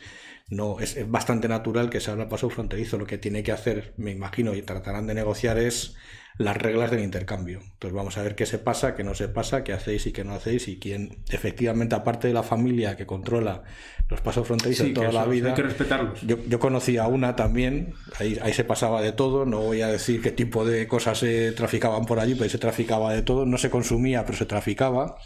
no es bastante natural que se abra paso fronterizo. Lo que tiene que hacer, me imagino, y tratarán de negociar es las reglas del intercambio. Entonces vamos a ver qué se pasa, qué no se pasa, qué hacéis y qué no hacéis, y quién efectivamente, aparte de la familia que controla los pasos fronterizos toda la vida, hay que respetarlos. Yo conocí a una también, ahí se pasaba de todo, no voy a decir qué tipo de cosas se traficaban por allí, pero ahí se traficaba de todo, no se consumía, pero se traficaba.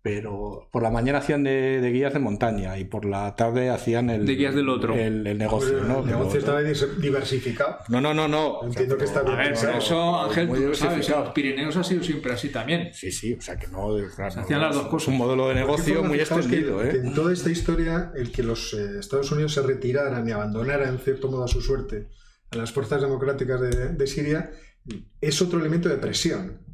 Pero por la mañana hacían de guías de montaña y por la tarde hacían de guías del otro. El negocio, ¿no? El negocio está diversificado. No. Entiendo que está bien. A ver, pero eso, Ángel, tú sabes, en los Pirineos ha sido siempre así también. Sí, o sea que no... Claro, se hacían las dos cosas. Un modelo de negocio muy extendido, que en toda esta historia, el que los Estados Unidos se retiraran y abandonaran en cierto modo a su suerte a las fuerzas democráticas de Siria es otro elemento de presión.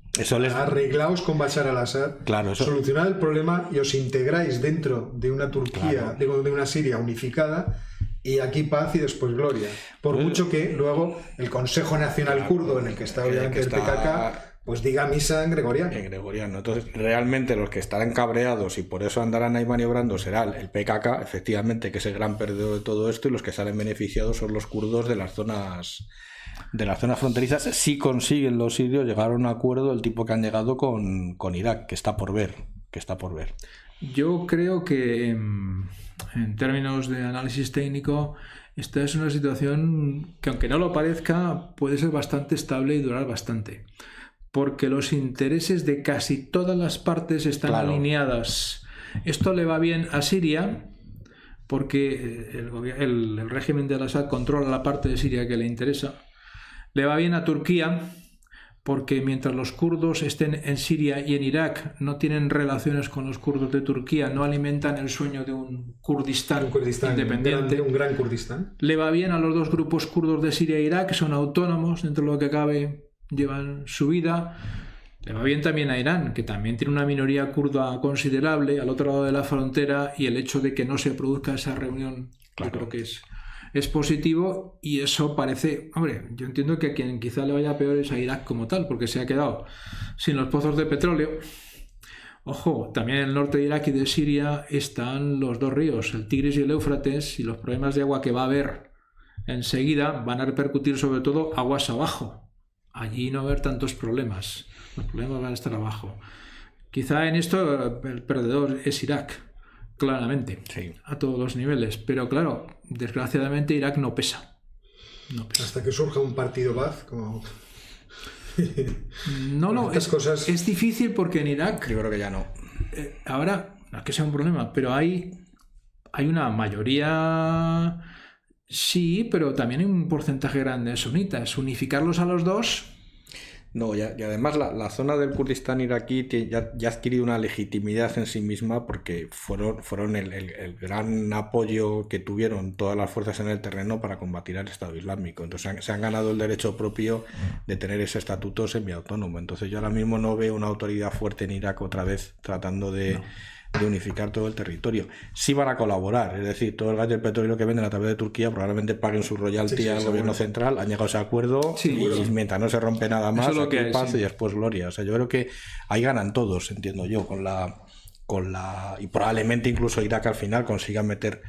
Arreglaos con Bashar al-Assad, solucionad el problema y os integráis dentro de una Turquía, de una Siria unificada, y aquí paz y después gloria. Por mucho que luego el Consejo Nacional Kurdo, en el que está obviamente el PKK, pues diga misa en gregoriano. En gregoriano. Entonces, realmente los que estarán cabreados y por eso andarán ahí maniobrando será el PKK, efectivamente, que es el gran perdedor de todo esto, y los que salen beneficiados son los kurdos de las zonas fronterizas. Si consiguen los sirios llegar a un acuerdo del tipo que han llegado con Irak, que está por ver. Yo creo que en términos de análisis técnico, esta es una situación que, aunque no lo parezca, puede ser bastante estable y durar bastante. Porque los intereses de casi todas las partes están alineadas. Esto le va bien a Siria, porque el régimen de Al-Assad controla la parte de Siria que le interesa. Le va bien a Turquía, porque mientras los kurdos estén en Siria y en Irak, no tienen relaciones con los kurdos de Turquía, no alimentan el sueño de un Kurdistán independiente. Un gran Kurdistán. Le va bien a los dos grupos kurdos de Siria e Irak, que son autónomos dentro de lo que cabe, llevan su vida. Le va bien también a Irán, que también tiene una minoría kurda considerable al otro lado de la frontera, y el hecho de que no se produzca esa reunión, yo creo que es positivo, y eso parece... Hombre, yo entiendo que a quien quizá le vaya peor es a Irak como tal, porque se ha quedado sin los pozos de petróleo. Ojo, también en el norte de Irak y de Siria están los dos ríos, el Tigris y el Éufrates, y los problemas de agua que va a haber enseguida van a repercutir sobre todo aguas abajo. Allí no va a haber tantos problemas. Los problemas van a estar abajo. Quizá en esto el perdedor es Irak, claramente, sí, a todos los niveles. Pero claro, desgraciadamente Irak no pesa. Hasta que surja un partido Ba'ath, como... No, es difícil porque en Irak... Yo creo que ya no. Ahora, no es que sea un problema, pero hay una mayoría... Sí, pero también hay un porcentaje grande de sunitas. Unificarlos a los dos... No, y además la zona del Kurdistán iraquí ya ha adquirido una legitimidad en sí misma, porque fueron el gran apoyo que tuvieron todas las fuerzas en el terreno para combatir al Estado Islámico. Entonces se han ganado el derecho propio de tener ese estatuto semiautónomo. Entonces yo ahora mismo no veo una autoridad fuerte en Irak otra vez tratando de unificar todo el territorio. Sí van a colaborar, es decir, todo el gas y el petróleo que venden a través de Turquía probablemente paguen su royalty al gobierno central. Han llegado a ese acuerdo, y mientras no se rompe nada más, aquí paz y después gloria. O sea, yo creo que ahí ganan todos, entiendo yo, y probablemente incluso Irak al final consiga meter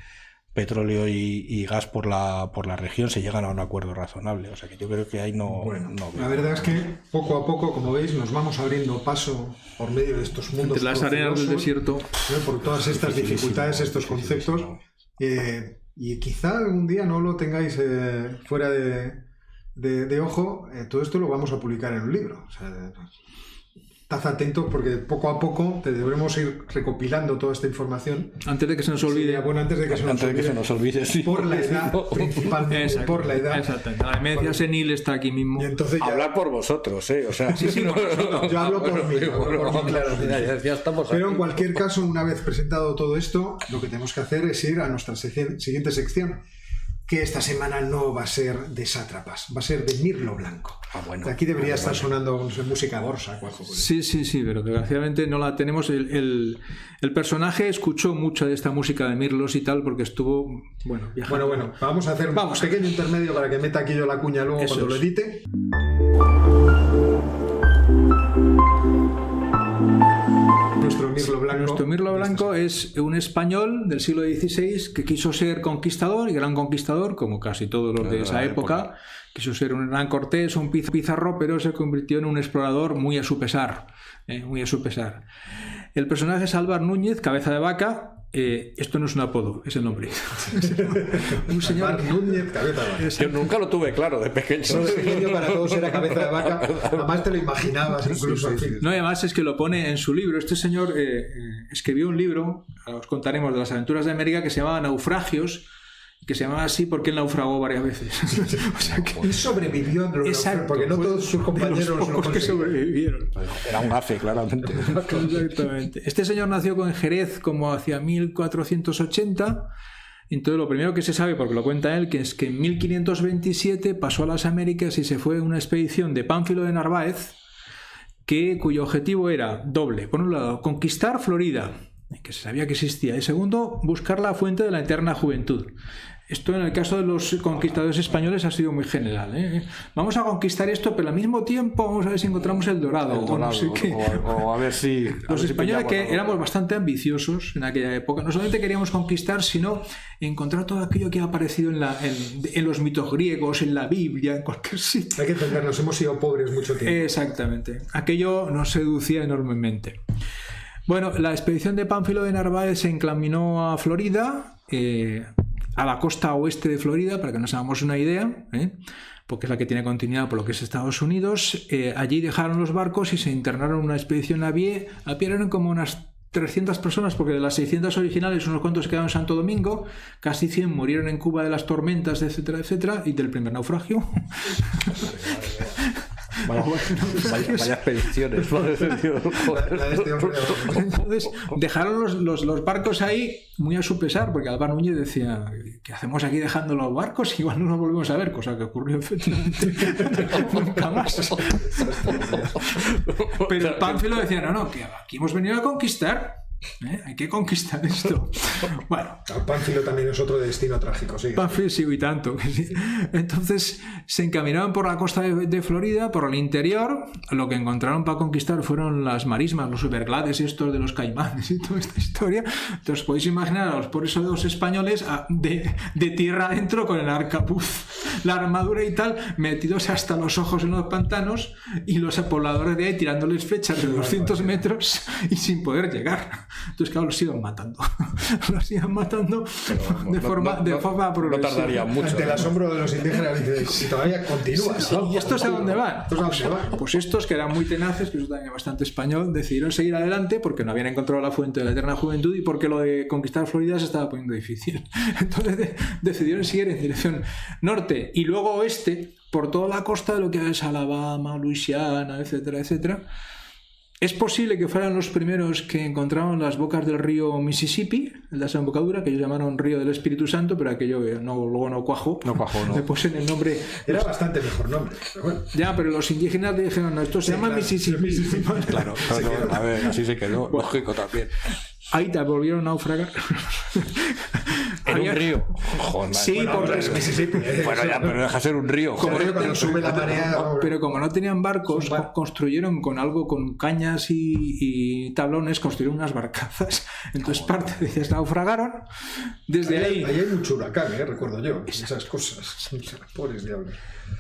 petróleo y gas por la región, se llegan a un acuerdo razonable. O sea que yo creo que ahí no... La verdad es que poco a poco, como veis, nos vamos abriendo paso por medio de estos mundos entre las arenas del desierto, por todas estas dificultades, estos conceptos, y quizá algún día no lo tengáis fuera de ojo. Todo esto lo vamos a publicar en un libro. O sea, estad atentos, porque poco a poco te debemos ir recopilando toda esta información. Antes de que se nos olvide. Sí, antes de que se nos olvide. Sí. Por la edad, principalmente. Exacto, por la edad. Exactamente. La demencia senil está aquí mismo. Y entonces hablar por vosotros, ¿eh? O sea, yo hablo por mí, claro. Ya estamos Pero aquí. en cualquier caso, una vez presentado todo esto, lo que tenemos que hacer es ir a nuestra siguiente sección, que esta semana no va a ser de sátrapas, va a ser de Mirlo Blanco. Bueno. Aquí debería estar sonando, no sé, música borsa o algo por Sí, pero desgraciadamente no la tenemos. El personaje escuchó mucha de esta música de Mirlos y tal, porque estuvo, viajando. Bueno, vamos a hacer un pequeño intermedio para que meta aquí yo la cuña luego cuando lo edite. Nuestro Mirlo Blanco es un español del siglo XVI que quiso ser conquistador y gran conquistador, como casi todos los de esa época. Quiso ser un Hernán Cortés, un Pizarro, pero se convirtió en un explorador muy a su pesar. El personaje es Álvar Núñez, cabeza de vaca. Esto no es un apodo, es el nombre. Un señor Núñez, cabeza de vaca. Yo nunca lo tuve claro de pequeño. Para todos era cabeza de vaca. Además te lo imaginabas incluso. No, además es que lo pone en su libro. Este señor escribió un libro, os contaremos, de las aventuras de América, que se llamaba Naufragios, que se llamaba así porque él naufragó varias veces. O sea que él sobrevivió, porque no todos sus compañeros lo que sobrevivieron. Era un gafe, claramente. Exactamente. Este señor nació en Jerez como hacia 1480. Entonces lo primero que se sabe, porque lo cuenta él, que es que en 1527 pasó a las Américas y se fue en una expedición de Pánfilo de Narváez, cuyo objetivo era doble. Por un lado, conquistar Florida, que se sabía que existía. Y segundo, buscar la fuente de la eterna juventud. Esto en el caso de los conquistadores españoles ha sido muy general, ¿eh? Vamos a conquistar esto, pero al mismo tiempo vamos a ver si encontramos el dorado. O no sé qué. O a ver si... Los españoles, que éramos bastante ambiciosos en aquella época, no solamente queríamos conquistar, sino encontrar todo aquello que ha aparecido en los mitos griegos, en la Biblia, en cualquier sitio. Hay que entendernos, hemos sido pobres mucho tiempo. Exactamente. Aquello nos seducía enormemente. Bueno, la expedición de Pánfilo de Narváez se encaminó a Florida, a la costa oeste de Florida, para que nos hagamos una idea, porque es la que tiene continuidad por lo que es Estados Unidos. Allí dejaron los barcos y se internaron en una expedición a pie. A pie eran como unas 300 personas, porque de las 600 originales, unos cuantos quedaron en Santo Domingo, casi 100 murieron en Cuba de las tormentas, etcétera, etcétera, y del primer naufragio. Vaya expediciones. Entonces dejaron los barcos ahí muy a su pesar, porque Álvaro Núñez decía: ¿qué hacemos aquí dejando los barcos? Igual no nos volvemos a ver, cosa que ocurrió efectivamente nunca más. Pero Pánfilo decía: no, que aquí hemos venido a conquistar. Hay que conquistar esto. Bueno, Pánfilo también es otro destino trágico, sí. Pánfilo sí, y tanto. Entonces se encaminaron por la costa de Florida, por el interior. Lo que encontraron para conquistar fueron las marismas, los Everglades estos de los caimanes y toda esta historia. Entonces podéis imaginar a los pobres soldados españoles de tierra adentro con el arcabuz, la armadura y tal, metidos hasta los ojos en los pantanos, y los pobladores de ahí tirándoles flechas de 200 metros y sin poder llegar. Entonces, claro, los iban matando. Los iban matando de forma progresiva. No tardaría mucho. Ante el asombro de los indígenas, y todavía continúa. Sí, ¿y estos a dónde van? Pues estos, que eran muy tenaces, que eso también es bastante español, decidieron seguir adelante porque no habían encontrado la fuente de la eterna juventud y porque lo de conquistar Florida se estaba poniendo difícil. Entonces decidieron seguir en dirección norte y luego oeste por toda la costa de lo que es Alabama, Luisiana, etcétera, etcétera. Es posible que fueran los primeros que encontraron las bocas del río Mississippi, la desembocadura, que ellos llamaron Río del Espíritu Santo, pero aquello luego no cuajó. No cuajó, no. Le pusieron el nombre... Era bastante mejor nombre. Pero bueno. Ya, pero los indígenas dijeron: no, esto se llama Mississippi. Claro, a ver, así se quedó. Bueno, lógico también. Ahí te volvieron a naufragar. En un río. Joder, sí, porque es Mississippi. Bueno, ya, pero deja ser un río. Cuando sube la marea. Pero como no tenían barcos, construyeron con cañas y tablones, construyeron unas barcazas. Entonces parte de ellas naufragaron. Desde ahí hay mucho huracán, recuerdo yo. Esas cosas. Pobres diablos.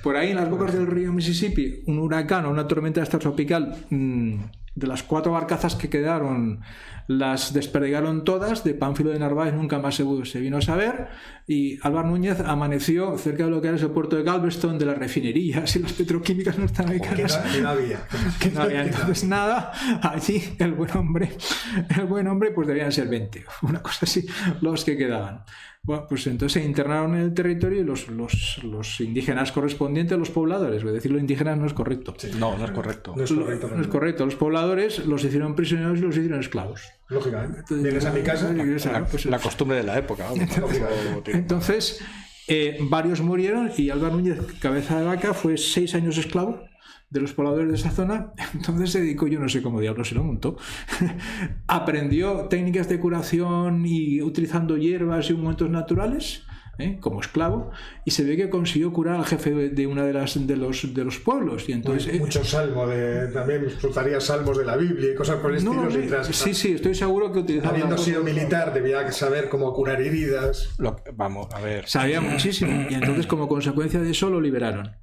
Por ahí en las bocas del río Mississippi, un huracán o una tormenta extratropical, de las 4 barcazas que quedaron, las desperdigaron todas. De Pánfilo de Narváez nunca más se vino a saber, y Álvaro Núñez amaneció cerca de lo que era el puerto de Galveston, de las refinerías y las petroquímicas norteamericanas. Que no había. Entonces nada, allí el buen hombre pues debían ser 20, una cosa así, los que quedaban. Bueno, pues entonces se internaron en el territorio y los indígenas correspondientes, los pobladores, decirlo indígenas no es correcto. Sí. No es correcto. No es correcto. Los pobladores los hicieron prisioneros y los hicieron esclavos. Lógicamente. Vienes a mi casa. La costumbre de la época. Entonces, varios murieron y Álvaro Núñez, cabeza de vaca, fue 6 años esclavo de los pobladores de esa zona. Entonces se dedicó, yo no sé cómo diablos se lo montó, aprendió técnicas de curación y utilizando hierbas y ungüentos naturales, como esclavo, y se ve que consiguió curar al jefe de una de los pueblos. Y entonces muchos salmos, también soltaría salmos de la Biblia y cosas por el estilo. Sí, estoy seguro que utilizaba. Habiendo sido militar, debía saber cómo curar heridas. Vamos a ver. Sabía muchísimo, y entonces como consecuencia de eso lo liberaron.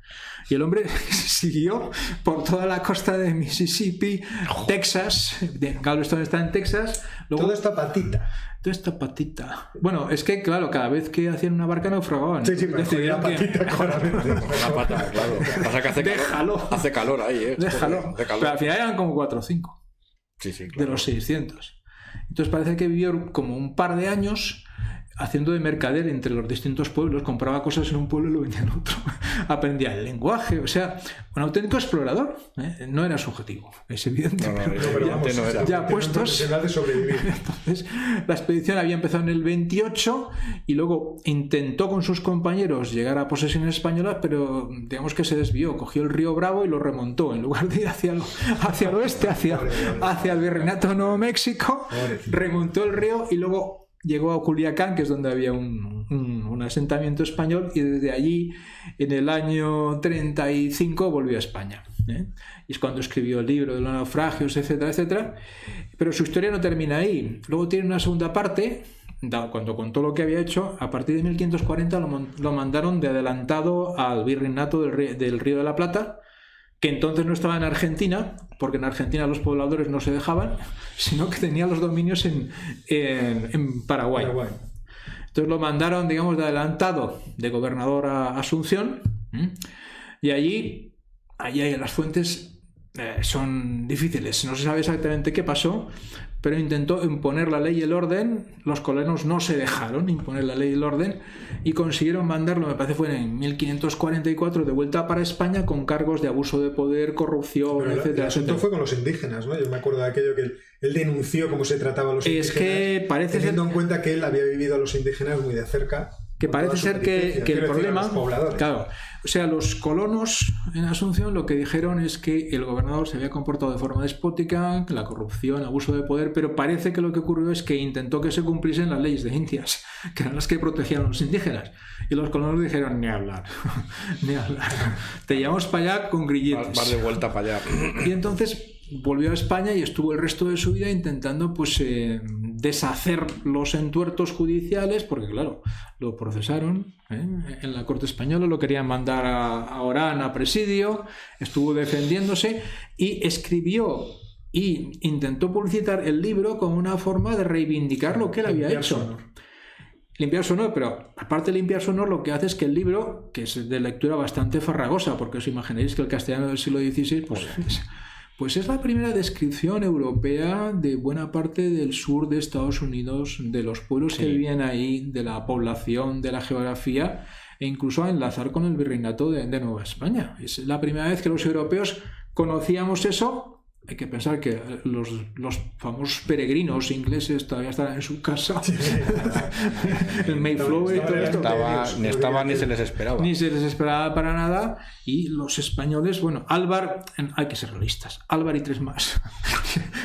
Y el hombre siguió por toda la costa de Mississippi, Texas. Galveston está en Texas. Luego, Toda esta patita. Bueno, es que, claro, cada vez que hacían una barca naufragaban. Sí, la patita, claramente. Una pata, claro. Pasa que hace calor ahí, Déjalo. Pero al final eran como 4 o 5. Sí, claro. De los 600. Entonces parece que vivió como un par de años haciendo de mercader entre los distintos pueblos, compraba cosas en un pueblo y lo vendía en otro. Aprendía el lenguaje, o sea, un auténtico explorador. No era su objetivo, es evidente. Ya puestos. Entonces, la expedición había empezado en el 28 y luego intentó con sus compañeros llegar a posesiones españolas, pero digamos que se desvió, cogió el río Bravo y lo remontó. En lugar de ir hacia el oeste, hacia el Virreinato de Nuevo México, remontó el río y luego llegó a Culiacán, que es donde había un asentamiento español, y desde allí, en el año 35, volvió a España. Y es cuando escribió el libro de los naufragios, etcétera, etcétera. Pero su historia no termina ahí. Luego tiene una segunda parte, cuando contó lo que había hecho. A partir de 1540 lo mandaron de adelantado al virreinato del Río de la Plata, que entonces no estaba en Argentina, porque en Argentina los pobladores no se dejaban, sino que tenía los dominios en Paraguay. Entonces lo mandaron, digamos, de adelantado de gobernador a Asunción, y allí las fuentes son difíciles. No se sabe exactamente qué pasó, pero intentó imponer la ley y el orden. Los colonos no se dejaron imponer la ley y el orden y consiguieron mandarlo, me parece fue en 1544, de vuelta para España con cargos de abuso de poder, corrupción, etcétera. El asunto fue con los indígenas, ¿no? Yo me acuerdo de aquello que él denunció cómo se trataba a los indígenas, que parece teniendo en cuenta que él había vivido a los indígenas muy de cerca. Que parece ser que el problema, claro, o sea, los colonos en Asunción lo que dijeron es que el gobernador se había comportado de forma despótica, la corrupción, abuso de poder, pero parece que lo que ocurrió es que intentó que se cumpliesen las leyes de Indias, que eran las que protegían a los indígenas. Y los colonos dijeron, ni hablar, ni hablar. Te llevamos para allá con grilletes. Vas de vuelta para allá. Y entonces volvió a España y estuvo el resto de su vida intentando deshacer los entuertos judiciales, porque claro, lo procesaron en la corte española, lo querían mandar a Orán a presidio, estuvo defendiéndose y escribió y intentó publicitar el libro como una forma de reivindicar lo que él había hecho. Limpiar su honor, pero aparte de limpiar su honor, lo que hace es que el libro, que es de lectura bastante farragosa, porque os imagináis que el castellano del siglo XVI pues es la primera descripción europea de buena parte del sur de Estados Unidos, de los pueblos que vivían ahí, de la población, de la geografía, e incluso a enlazar con el virreinato de Nueva España. Es la primera vez que los europeos conocíamos eso. Hay que pensar que los famosos peregrinos ingleses todavía estaban en su casa. El Mayflower y todo esto. Ni se les esperaba. Ni se les esperaba para nada. Y los españoles, bueno, Álvar, hay que ser realistas. Álvar y tres más.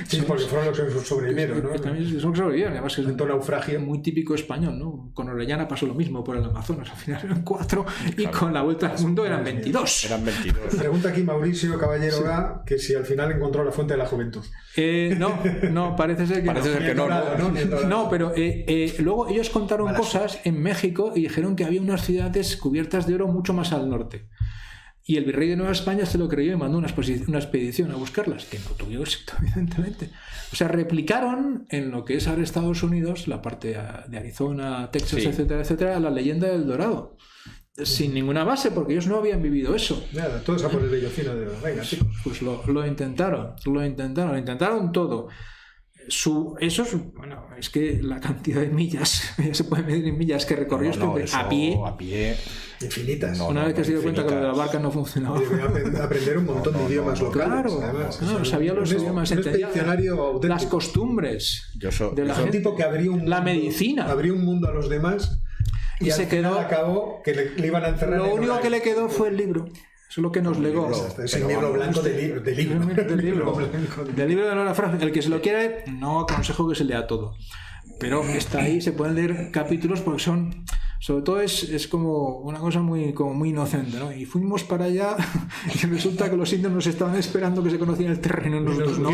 Sí, porque fueron los que sobrevivieron, ¿no? También son que sobrevivieron. Además, es un naufragio muy típico español, ¿no? Con Orellana pasó lo mismo por el Amazonas. Al final eran 4 y con la Vuelta al Mundo eran 22. Pregunta aquí Mauricio Caballero Gá, que si al final encontró la fuente de la juventud. No, parece ser que no. No, pero luego ellos contaron cosas en México y dijeron que había unas ciudades cubiertas de oro mucho más al norte. Y el virrey de Nueva España se lo creyó y mandó una expedición a buscarlas, que no tuvo éxito, evidentemente. O sea, replicaron en lo que es ahora Estados Unidos, la parte de Arizona, Texas, etcétera, etcétera, la leyenda del Dorado. Sin ninguna base, porque ellos no habían vivido eso. Nada, todos a por el vellocino de venga, chicos. Pues lo intentaron todo. Bueno, es que la cantidad de millas, se puede medir en millas que recorrió a pie. Infinitas. Una vez que se dio cuenta que lo de la barca no funcionaba. Aprender un montón de idiomas locales. Claro, además, sabía los idiomas, entendía las costumbres de la gente. Un tipo que la medicina. Abrió un mundo a los demás. Y se quedó a cabo que le iban a encerrar. Lo único que le quedó fue el libro. Eso es lo que nos legó. Es el libro blanco del libro. Del libro de Nora Frank. El que se lo quiera leer, no aconsejo que se lea todo. Pero está ahí, se pueden leer capítulos porque son... Sobre todo es como una cosa muy inocente, ¿no? Y fuimos para allá y resulta que los indios nos estaban esperando que se conocían el terreno. Nosotros no.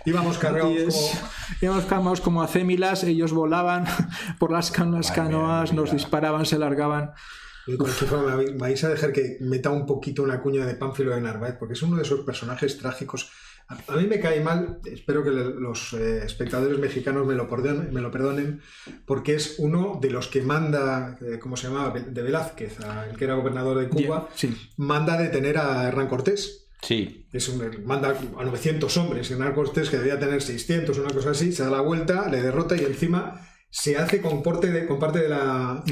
Íbamos cargados como acémilas, ellos volaban por las canoas, nos disparaban, se largaban. Me vais a dejar que meta un poquito una cuña de Pánfilo de Narváez, porque es uno de esos personajes trágicos. A mí me cae mal, espero que los espectadores mexicanos me lo perdonen, porque es uno de los que manda, ¿cómo se llamaba? De Velázquez, el que era gobernador de Cuba, manda detener a Hernán Cortés. Sí. Manda a 900 hombres. Hernán Cortés, que debía tener 600, una cosa así, se da la vuelta, le derrota y encima se hace con parte de la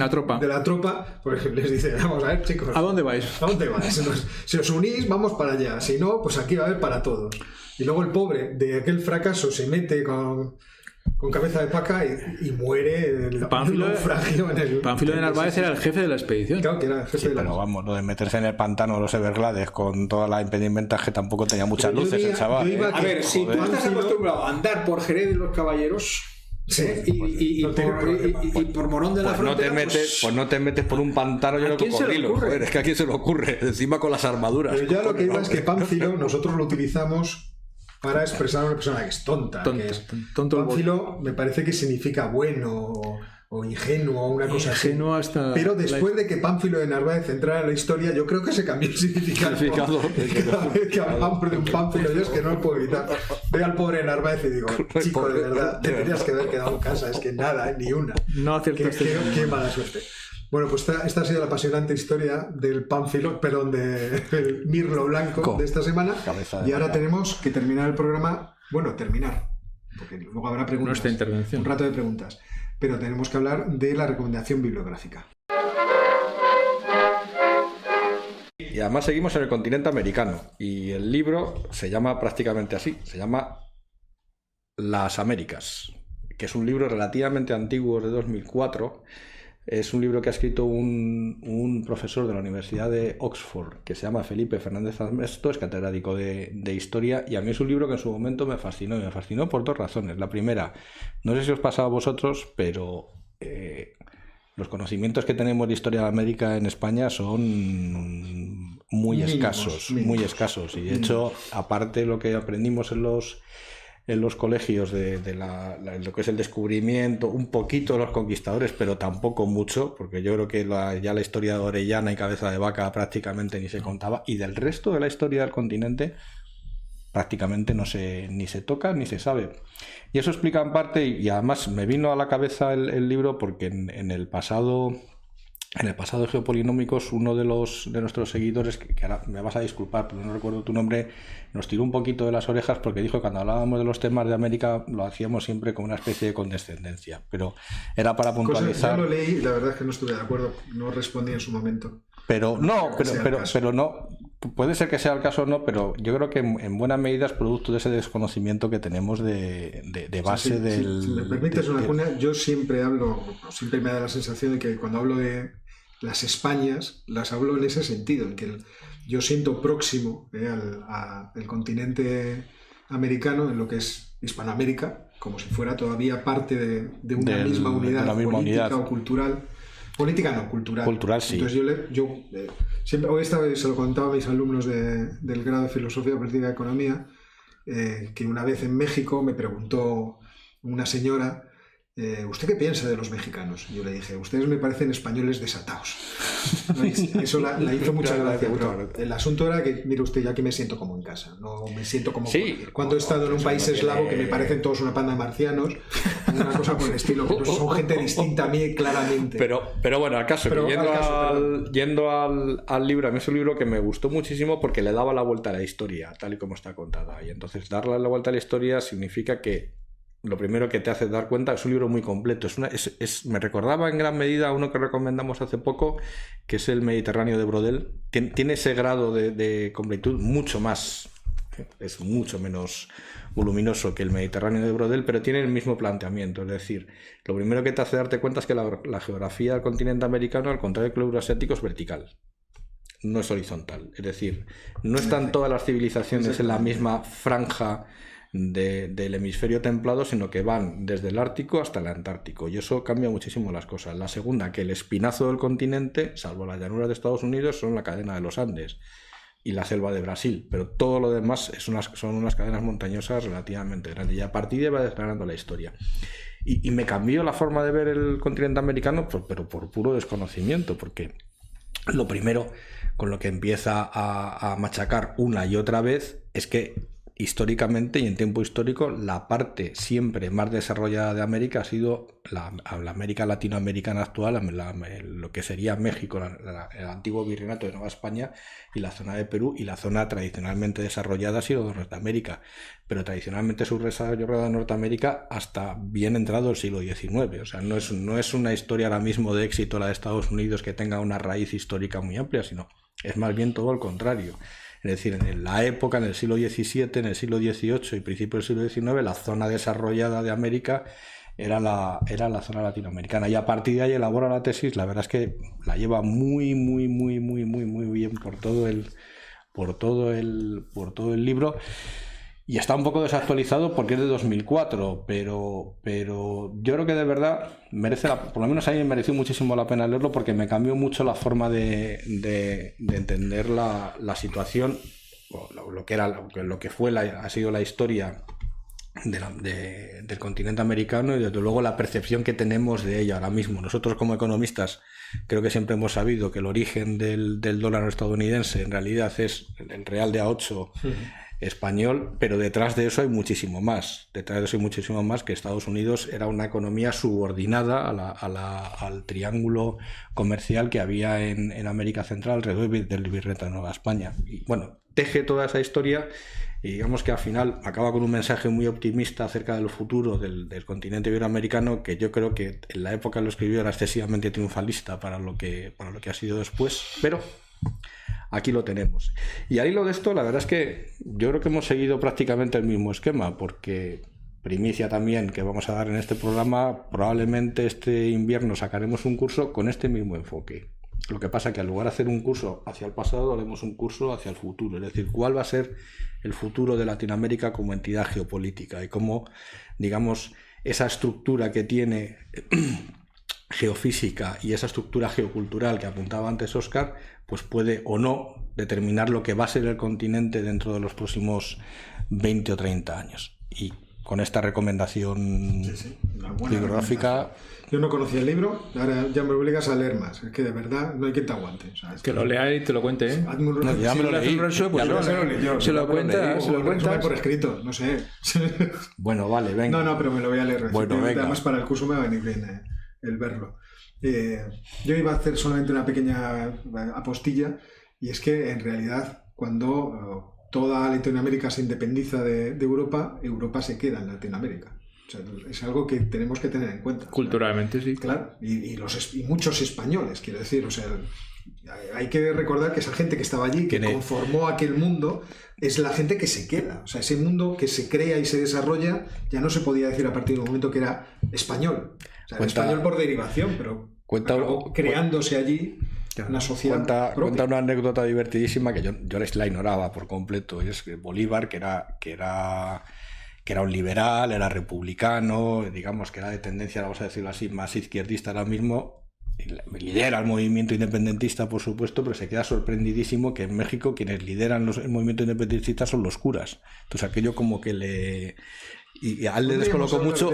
tropa, por ejemplo, les dice, vamos a ver, chicos, ¿a dónde vais? ¿A dónde vais? Si os unís, vamos para allá, si no, pues aquí va a haber para todos. Y luego el pobre de aquel fracaso se mete con cabeza de paca y muere el naufragio en el... Pánfilo de Narváez era el jefe de la expedición. Claro que era el jefe de la... Pero vamos, lo de meterse en el pantano de los Everglades con todas las impedimentas que tampoco tenía muchas luces el chaval. A ver, si tú estás acostumbrado a andar por Jerez de los Caballeros... Sí, y por Morón de la Frontera, pues no te metes por un pantano lleno de cocodrilos. Es que a quién se le ocurre, encima con las armaduras. Pero ya lo que iba es que Pánfilo nosotros lo utilizamos para expresar a una persona que es tonta. Pánfilo me parece que significa bueno o ingenuo o una cosa así. Pero después de que Pánfilo de Narváez entrara en la historia, yo creo que se cambió el significado. Cada vez que hablamos de un Pánfilo, yo es que no lo puedo evitar. Veo al pobre Narváez y digo, chico, de verdad, te tenías que haber quedado en casa, es que nada, ni una. No aciertaste. Qué mala suerte. Bueno, pues esta ha sido la apasionante historia del Pánfilo, perdón, del Mirlo Blanco de esta semana. Y ahora tenemos que terminar el programa. Bueno, terminar, porque luego habrá preguntas. Nuestra intervención. Un rato de preguntas. Pero tenemos que hablar de la recomendación bibliográfica. Y además seguimos en el continente americano. Y el libro se llama prácticamente así. Se llama Las Américas, que es un libro relativamente antiguo, de 2004. Es un libro que ha escrito un profesor de la Universidad de Oxford que se llama Felipe Fernández Armesto, es catedrático de historia, y a mí es un libro que en su momento me fascinó, y me fascinó por dos razones. La primera, no sé si os pasa a vosotros, pero los conocimientos que tenemos de historia de América en España son muy escasos. Y de hecho, aparte lo que aprendimos en los colegios de lo que es el descubrimiento, un poquito de los conquistadores, pero tampoco mucho, porque yo creo que ya la historia de Orellana y Cabeza de Vaca prácticamente ni se contaba, y del resto de la historia del continente prácticamente ni se toca ni se sabe. Y eso explica en parte, y además me vino a la cabeza el libro porque en el pasado de Geopolinómicos, uno de nuestros seguidores, que ahora me vas a disculpar, pero no recuerdo tu nombre, nos tiró un poquito de las orejas porque dijo que cuando hablábamos de los temas de América lo hacíamos siempre con una especie de condescendencia. Pero era para puntualizar. Yo lo leí y la verdad es que no estuve de acuerdo, no respondí en su momento. Pero no, puede ser que sea el caso o no, pero yo creo que en buena medida es producto de ese desconocimiento que tenemos de base del... Si me permites una cuna, yo siempre me da la sensación de que cuando hablo de las Españas, las hablo en ese sentido, en que yo siento próximo al continente americano, en lo que es Hispanoamérica, como si fuera todavía parte de una misma unidad política o cultural. Política no, cultural. Cultural, sí. Entonces yo siempre, hoy se lo contaba a mis alumnos del grado de Filosofía Política y Economía, que una vez en México me preguntó una señora, ¿usted qué piensa de los mexicanos? Y yo le dije, ustedes me parecen españoles desatados. Eso la hizo mucha gracia. Pero el asunto era que, mire usted, yo aquí me siento como en casa. No me siento como cuando he estado en un país eslavo que me parecen todos una panda de marcianos, una cosa por el estilo. Pero son gente distinta a mí, claramente. Pero bueno, yendo al libro, a mí es un libro que me gustó muchísimo porque le daba la vuelta a la historia, tal y como está contada. Y entonces darle la vuelta a la historia significa que lo primero que te hace dar cuenta es un libro muy completo. Me recordaba en gran medida a uno que recomendamos hace poco, que es el Mediterráneo de Brodel. Tiene ese grado de completud mucho más, es mucho menos voluminoso que el Mediterráneo de Brodel, pero tiene el mismo planteamiento. Es decir, lo primero que te hace darte cuenta es que la geografía del continente americano, al contrario que el euroasiático, es vertical. No es horizontal. Es decir, no están todas las civilizaciones en la misma franja del hemisferio templado, sino que van desde el Ártico hasta el Antártico, y eso cambia muchísimo las cosas. La segunda, que el espinazo del continente, salvo las llanuras de Estados Unidos, son la cadena de los Andes y la selva de Brasil, pero todo lo demás son unas cadenas montañosas relativamente grandes, y a partir de ahí va desgranando la historia. Y me cambió la forma de ver el continente americano, pero por puro desconocimiento, porque lo primero con lo que empieza a machacar una y otra vez es que históricamente y en tiempo histórico la parte siempre más desarrollada de América ha sido la América latinoamericana actual, lo que sería México, el antiguo virreinato de Nueva España y la zona de Perú, y la zona tradicionalmente desarrollada ha sido de Norteamérica, pero tradicionalmente su desarrollo de Norteamérica hasta bien entrado el siglo XIX. O sea, no es una historia ahora mismo de éxito la de Estados Unidos que tenga una raíz histórica muy amplia, sino es más bien todo al contrario. Es decir, en la época, en el siglo XVII, en el siglo XVIII y principios del siglo XIX, la zona desarrollada de América era la zona latinoamericana. Y a partir de ahí elabora la tesis, la verdad es que la lleva muy bien por todo el libro. Y está un poco desactualizado porque es de 2004, pero yo creo que de verdad por lo menos a mí me mereció muchísimo la pena leerlo, porque me cambió mucho la forma de entender la situación, lo que ha sido la historia del continente americano, y desde luego la percepción que tenemos de ella ahora mismo. Nosotros como economistas creo que siempre hemos sabido que el origen del dólar estadounidense en realidad es el real de A8 español, pero detrás de eso hay muchísimo más. Que Estados Unidos era una economía subordinada al triángulo comercial que había en América Central alrededor del virreinato de Nueva España. Y bueno, teje toda esa historia y digamos que al final acaba con un mensaje muy optimista acerca del futuro del continente iberoamericano, que yo creo que en la época lo escribió era excesivamente triunfalista para lo que ha sido después, pero aquí lo tenemos. Y al hilo de esto, la verdad es que yo creo que hemos seguido prácticamente el mismo esquema, porque primicia también que vamos a dar en este programa, probablemente este invierno sacaremos un curso con este mismo enfoque. Lo que pasa es que en lugar de hacer un curso hacia el pasado, haremos un curso hacia el futuro, es decir, cuál va a ser el futuro de Latinoamérica como entidad geopolítica y cómo, digamos, esa estructura que tiene geofísica y esa estructura geocultural que apuntaba antes Óscar, pues puede o no determinar lo que va a ser el continente dentro de los próximos 20 o 30 años. Y con esta recomendación bibliográfica... Yo no conocía el libro, ahora ya me obligas a leer más. Es que de verdad no hay quien te aguante. O sea, que lo lea y te lo cuente, ¿eh? Ya me lo leí. Se lo cuentas. Por escrito, no sé. Bueno, vale, venga. No, pero me lo voy a leer. Bueno, venga. Además para el curso me va a venir bien el verlo. Yo iba a hacer solamente una pequeña apostilla, y es que en realidad cuando toda Latinoamérica se independiza de Europa, Europa se queda en Latinoamérica. O sea, es algo que tenemos que tener en cuenta. Culturalmente, sí. Claro, y muchos españoles, quiero decir, o sea, hay que recordar que esa gente que estaba allí, que conformó aquel mundo, es la gente que se queda. O sea, ese mundo que se crea y se desarrolla, ya no se podía decir a partir del momento que era español. O sea, español por derivación, pero creándose allí una sociedad. Cuenta una anécdota divertidísima que yo la ignoraba por completo. Es que Bolívar, que era un liberal, era republicano, digamos que era de tendencia, vamos a decirlo así, más izquierdista ahora mismo, lidera el movimiento independentista, por supuesto, pero se queda sorprendidísimo que en México quienes lideran el movimiento independentista son los curas. Entonces aquello como que a él le descolocó mucho,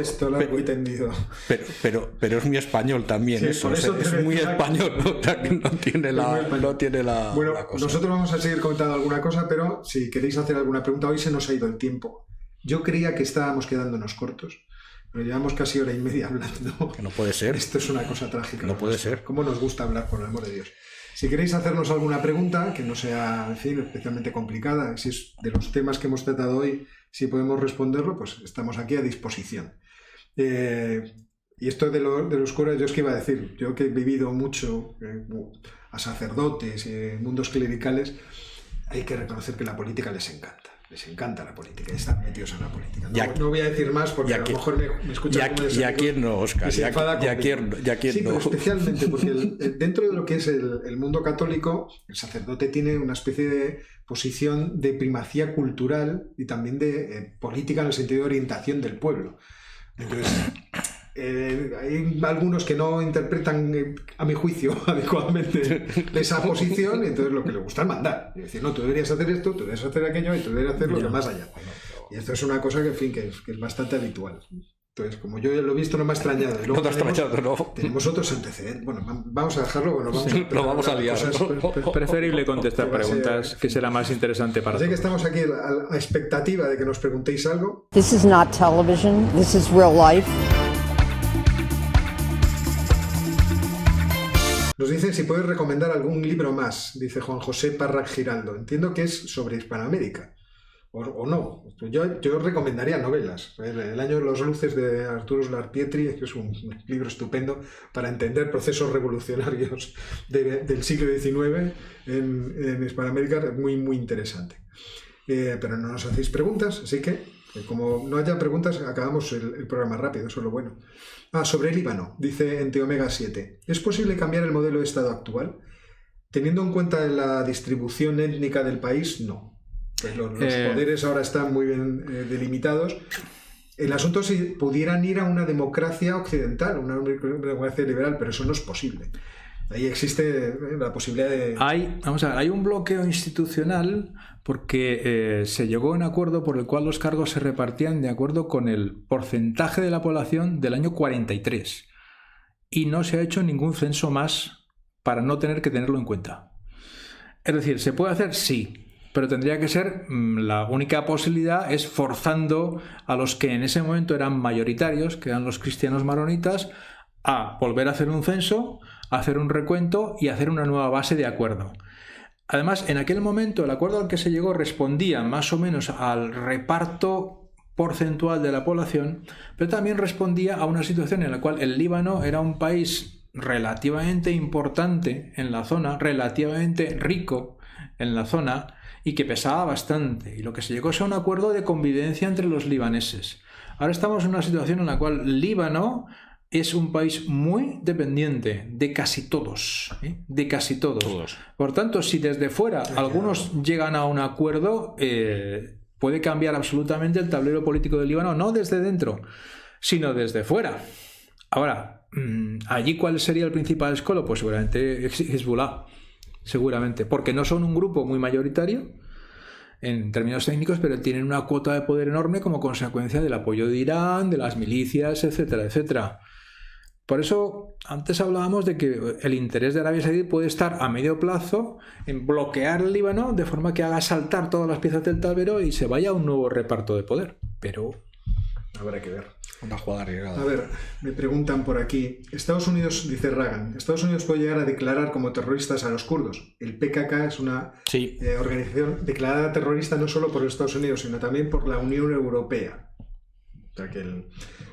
pero es muy español también, sí, eso es muy español, no tiene la Bueno, la cosa. Nosotros vamos a seguir comentando alguna cosa, pero si queréis hacer alguna pregunta, hoy se nos ha ido el tiempo. Yo creía que estábamos quedándonos cortos, pero llevamos casi hora y media hablando. Que no puede ser. Esto es una cosa trágica. No puede ser. ¿Cómo nos gusta hablar, por el amor de Dios? Si queréis hacernos alguna pregunta, que no sea, en fin, especialmente complicada, si es de los temas que hemos tratado hoy, si podemos responderlo, pues estamos aquí a disposición. Y esto de los curas, yo es que iba a decir, yo que he vivido mucho a sacerdotes y mundos clericales, hay que reconocer que la política les encanta. Les encanta la política, están metidos en la política. No voy a decir más porque a lo mejor me escuchan como ¿Y a quién no, Óscar? ¿Y a quién sí, no? Pero especialmente porque dentro de lo que es el mundo católico, el sacerdote tiene una especie de posición de primacía cultural y también de política en el sentido de orientación del pueblo. Entonces, hay algunos que no interpretan, a mi juicio, adecuadamente esa posición, y entonces lo que les gusta es mandar. Es decir, no, tú deberías hacer esto, tú deberías hacer aquello y tú deberías hacer lo de más allá. Y esto es una cosa que, en fin, que es bastante habitual. Entonces, como yo ya lo he visto, no me ha extrañado. Y luego tenemos otros antecedentes. Bueno, vamos a dejarlo. Bueno, lo vamos a liar. Preferible contestar preguntas, que será más interesante para todos. Así que estamos aquí a la expectativa de que nos preguntéis algo. This is not television. This is real life. Nos dicen si puedes recomendar algún libro más, dice Juan José Parra Giraldo. Entiendo que es sobre Hispanoamérica. O no. Yo recomendaría novelas. El año de las luces de Arturo Slarpietri, que es un libro estupendo para entender procesos revolucionarios del siglo XIX en Hispanoamérica, muy, muy interesante. Pero no nos hacéis preguntas, así que como no haya preguntas, acabamos el programa rápido, eso es lo bueno. Sobre Líbano, dice Ente Omega 7. ¿Es posible cambiar el modelo de Estado actual? Teniendo en cuenta la distribución étnica del país, no. Pues los poderes ahora están muy bien delimitados. El asunto es si pudieran ir a una democracia occidental, una democracia liberal, pero eso no es posible. Ahí existe la posibilidad de... Hay un bloqueo institucional porque se llegó a un acuerdo por el cual los cargos se repartían de acuerdo con el porcentaje de la población del año 43 y no se ha hecho ningún censo más para no tener que tenerlo en cuenta. Es decir, ¿se puede hacer? Sí. Pero tendría que ser, la única posibilidad es forzando a los que en ese momento eran mayoritarios, que eran los cristianos maronitas, a volver a hacer un censo, a hacer un recuento y a hacer una nueva base de acuerdo. Además, en aquel momento el acuerdo al que se llegó respondía más o menos al reparto porcentual de la población, pero también respondía a una situación en la cual el Líbano era un país relativamente importante en la zona, relativamente rico en la zona, y que pesaba bastante, y lo que se llegó es a un acuerdo de convivencia entre los libaneses. Ahora estamos en una situación en la cual Líbano es un país muy dependiente de casi todos, de casi todos. Por tanto, si desde fuera algunos llegan a un acuerdo, puede cambiar absolutamente el tablero político del Líbano, no desde dentro, sino desde fuera. Ahora, ¿allí cuál sería el principal escollo? Pues seguramente Hezbollah. Seguramente, porque no son un grupo muy mayoritario en términos técnicos, pero tienen una cuota de poder enorme como consecuencia del apoyo de Irán, de las milicias, etcétera, etcétera. Por eso, antes hablábamos de que el interés de Arabia Saudí puede estar a medio plazo en bloquear el Líbano de forma que haga saltar todas las piezas del tablero y se vaya a un nuevo reparto de poder. Pero habrá que ver. Una jugada arriesgada. A ver, me preguntan por aquí. Estados Unidos, dice Ragan, Estados Unidos puede llegar a declarar como terroristas a los kurdos. El PKK es una organización declarada terrorista no solo por Estados Unidos, sino también por la Unión Europea. O sea que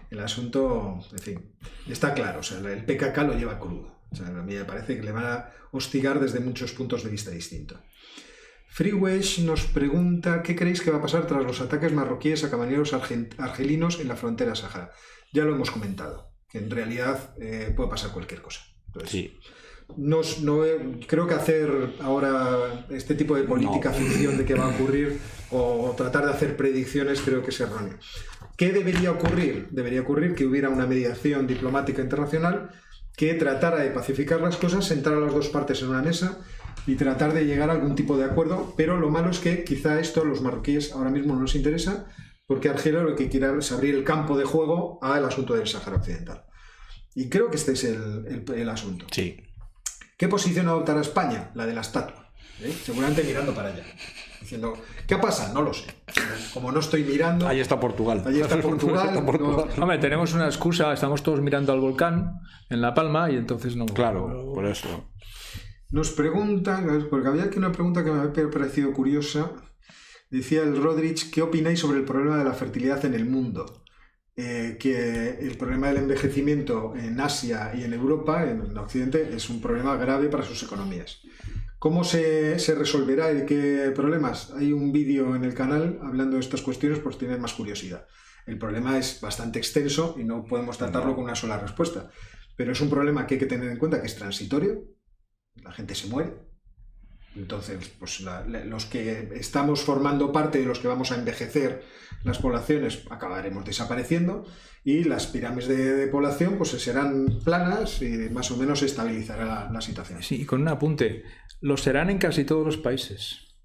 el asunto, en fin, está claro. O sea, el PKK lo lleva crudo. O sea, a mí me parece que le van a hostigar desde muchos puntos de vista distintos. Freeways nos pregunta ¿qué creéis que va a pasar tras los ataques marroquíes a camioneros argelinos en la frontera Sáhara? Ya lo hemos comentado, que en realidad puede pasar cualquier cosa. Entonces, sí. No creo que hacer ahora este tipo de política ficción de qué va a ocurrir o tratar de hacer predicciones creo que es erróneo. ¿Qué debería ocurrir? Debería ocurrir que hubiera una mediación diplomática internacional que tratara de pacificar las cosas, sentar a las dos partes en una mesa y tratar de llegar a algún tipo de acuerdo, pero lo malo es que quizá esto a los marroquíes ahora mismo no les interesa, porque Argelia lo que quiere es abrir el campo de juego al asunto del Sáhara Occidental. Y creo que este es el asunto. Sí. ¿Qué posición adoptará España? La de la estatua. Seguramente mirando para allá. Diciendo, ¿qué pasa? No lo sé. Como no estoy mirando... Ahí está Portugal. Allí está Portugal. No... Hombre, tenemos una excusa, estamos todos mirando al volcán en La Palma y entonces no... Claro, por eso... Nos preguntan, porque había aquí una pregunta que me había parecido curiosa. Decía el Rodrich, ¿qué opináis sobre el problema de la fertilidad en el mundo? Que el problema del envejecimiento en Asia y en Europa, en Occidente, es un problema grave para sus economías. ¿Cómo se resolverá y qué problemas? Hay un vídeo en el canal hablando de estas cuestiones por si tienen más curiosidad. El problema es bastante extenso y no podemos tratarlo con una sola respuesta. Pero es un problema que hay que tener en cuenta que es transitorio. La gente se muere. Entonces, pues los que estamos formando parte de los que vamos a envejecer las poblaciones acabaremos desapareciendo y las pirámides de población pues serán planas y más o menos se estabilizará la situación. Sí, y con un apunte, lo serán en casi todos los países.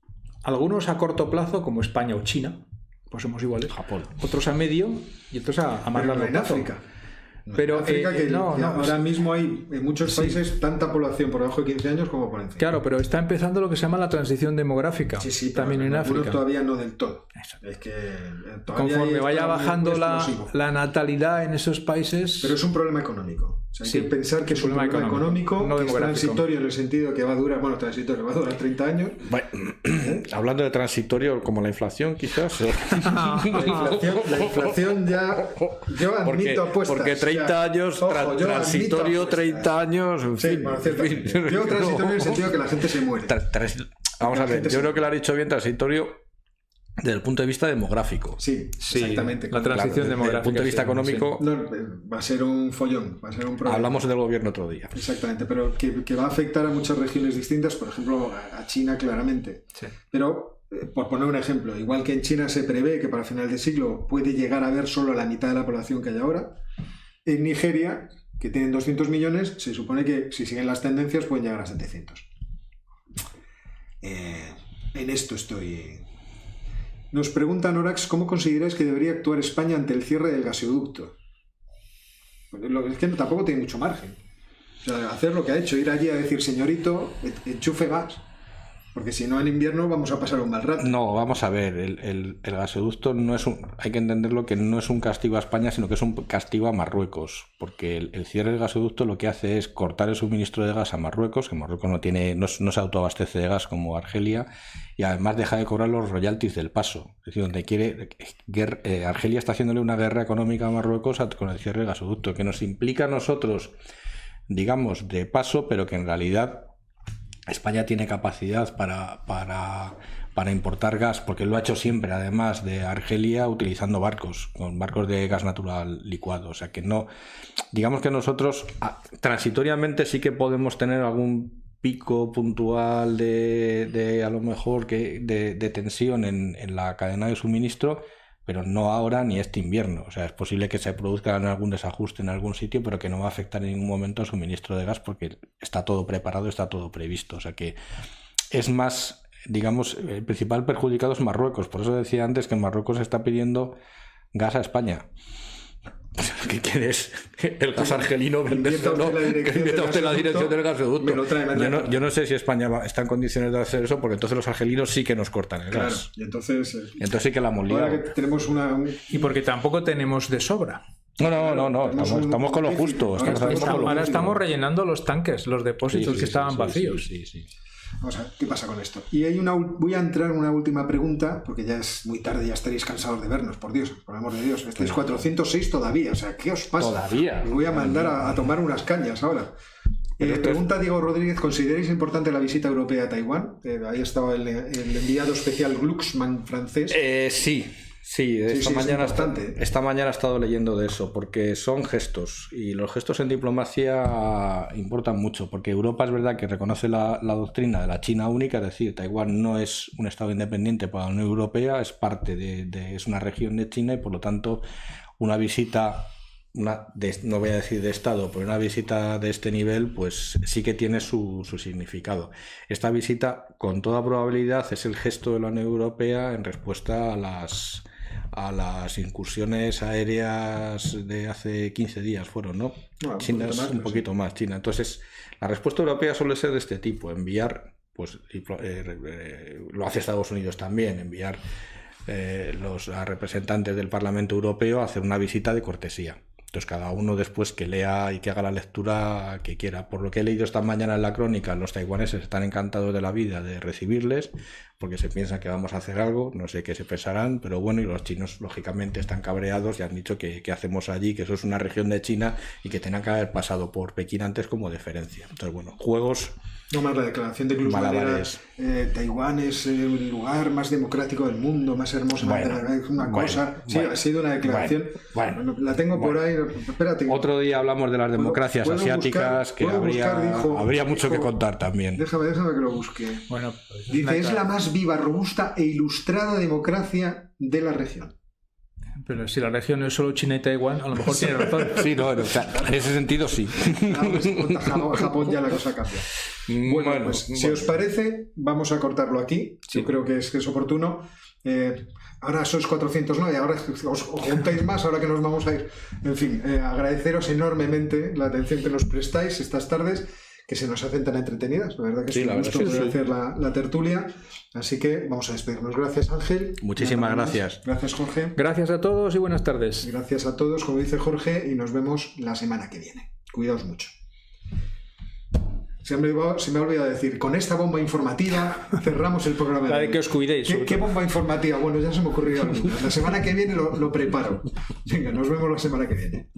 Algunos a corto plazo como España o China, pues somos iguales. Japón. Otros a medio y otros a más Pero largo en plazo. África. Pero África, que ahora pues, mismo hay en muchos países tanta población por debajo de 15 años como por encima. claro, pero está empezando lo que se llama la transición demográfica. Sí, también en África. Todavía no del todo. Eso. Es que todavía Conforme está vaya muy bajando explosivo. la natalidad en esos países. Pero es un problema económico. O sea, hay Sí, que pensar que es un problema económico, no que es demográfico. transitorio en el sentido que va a durar, bueno, transitorio, va a durar 30 años. Bueno, hablando de transitorio, como la inflación, quizás. La inflación ya. Yo admito apuestas. Porque 30 años, ojo, yo transitorio, admito 30 años. En Sí, fin, bueno, en ciertamente. fin. Yo transitorio en el sentido que la gente se muere. Vamos a ver, gente yo se- creo que lo ha dicho bien transitorio desde el punto de vista demográfico. Sí, Sí, exactamente. la transición Claro, desde demográfica. el punto de vista sí, económico, No, va a ser un follón, va a ser un problema. hablamos del gobierno otro día. Exactamente, pero que va a afectar a muchas regiones distintas, por ejemplo, a China claramente. sí. Pero, por poner un ejemplo, igual que en China se prevé que para final de siglo puede llegar a haber solo la mitad de la población que hay ahora, en Nigeria, que tienen 200 millones, se supone que si siguen las tendencias pueden llegar a 700. En esto estoy... Nos pregunta Norax, ¿cómo consideráis que debería actuar España ante el cierre del gasoducto? Es que tampoco tiene mucho margen. O sea, hacer lo que ha hecho, ir allí a decir, señorito, enchufe gas. Porque si no, en invierno vamos a pasar un mal rato. No, vamos a ver, el gasoducto no es un... Hay que entenderlo que no es un castigo a España, sino que es un castigo a Marruecos, porque el cierre del gasoducto lo que hace es cortar el suministro de gas a Marruecos, que Marruecos no se autoabastece de gas como Argelia, y además deja de cobrar los royalties del paso. Es decir, donde quiere... Argelia está haciéndole una guerra económica a Marruecos con el cierre del gasoducto, que nos implica a nosotros, digamos, de paso, pero que en realidad... España tiene capacidad para importar gas, porque lo ha hecho siempre, además de Argelia, utilizando barcos, con barcos de gas natural licuado. O sea que no, digamos que nosotros transitoriamente sí que podemos tener algún pico puntual de a lo mejor de tensión en la cadena de suministro, pero no ahora ni este invierno. O sea, es posible que se produzca algún desajuste en algún sitio, pero que no va a afectar en ningún momento al suministro de gas porque está todo preparado, está todo previsto. O sea que es más, digamos, el principal perjudicado es Marruecos. Por eso decía antes que Marruecos está pidiendo gas a España. ¿Qué quieres? El gas argelino vendérselo, que inventa usted la dirección del gasoducto. Me lo trae. Yo no sé si España está en condiciones de hacer eso, porque entonces los argelinos sí que nos cortan el Claro, gas. y entonces Sí que la hemos liado. ahora que tenemos Y porque tampoco tenemos de sobra. No, estamos con lo justo. Ahora estamos rellenando los tanques, los depósitos que estaban vacíos. Sí. Vamos a ver qué pasa con esto. Y voy a entrar en una última pregunta, porque ya es muy tarde, ya estaréis cansados de vernos, por Dios, por amor de Dios. Estáis 406 todavía, o sea, ¿qué os pasa? Todavía. Os voy a mandar a tomar unas cañas ahora. Pregunta Diego Rodríguez, ¿consideráis importante la visita europea a Taiwán? Ahí estaba el enviado especial Glucksmann francés. Sí, esta mañana he estado leyendo de eso, porque son gestos, y los gestos en diplomacia importan mucho, porque Europa es verdad que reconoce la doctrina de la China única, es decir, Taiwán no es un estado independiente para la Unión Europea, es parte es una región de China, y por lo tanto una visita, no voy a decir de estado, pero una visita de este nivel pues sí que tiene su significado. Esta visita con toda probabilidad es el gesto de la Unión Europea en respuesta a las incursiones aéreas de hace 15 días fueron, ¿no? China es un poquito más, China. Entonces, la respuesta europea suele ser de este tipo, enviar, pues lo hace Estados Unidos también, enviar los representantes del Parlamento Europeo a hacer una visita de cortesía. Entonces cada uno después que lea y que haga la lectura que quiera. Por lo que he leído esta mañana en la crónica, los taiwaneses están encantados de la vida de recibirles, porque se piensan que vamos a hacer algo, no sé qué se pensarán, pero bueno, y los chinos lógicamente están cabreados y han dicho que hacemos allí, que eso es una región de China y que tenían que haber pasado por Pekín antes como deferencia. Entonces bueno, juegos... No más la declaración de Glucksmann era, Taiwán es el lugar más democrático del mundo, más hermoso, cosa. Sí, ha sido una declaración. Bueno, la tengo por ahí. Espérate. Otro día hablamos de las democracias asiáticas, que habría mucho que contar también. Déjame que lo busque. Bueno, dice, es la más viva, robusta e ilustrada democracia de la región. Pero si la región es solo China y Taiwán, a lo mejor tiene razón. Sí, no, o sea, en ese sentido sí. Japón ya la cosa cambia. Si os parece, vamos a cortarlo aquí. Sí. Yo creo que es oportuno. Ahora sois 409, ahora os juntáis más, ahora que nos vamos a ir. En fin, agradeceros enormemente la atención que nos prestáis estas tardes, que se nos hacen tan entretenidas. La verdad que es un gusto poder hacer la tertulia. Así que vamos a despedirnos. Gracias, Ángel. Muchísimas gracias. Gracias, Jorge. Gracias a todos y buenas tardes. Gracias a todos, como dice Jorge, y nos vemos la semana que viene. Cuidaos mucho. Se me ha olvidado decir, con esta bomba informativa cerramos el programa. La de que os cuidéis. ¿Qué bomba informativa? Bueno, ya se me ocurrió alguna. La semana que viene lo preparo. Venga, nos vemos la semana que viene.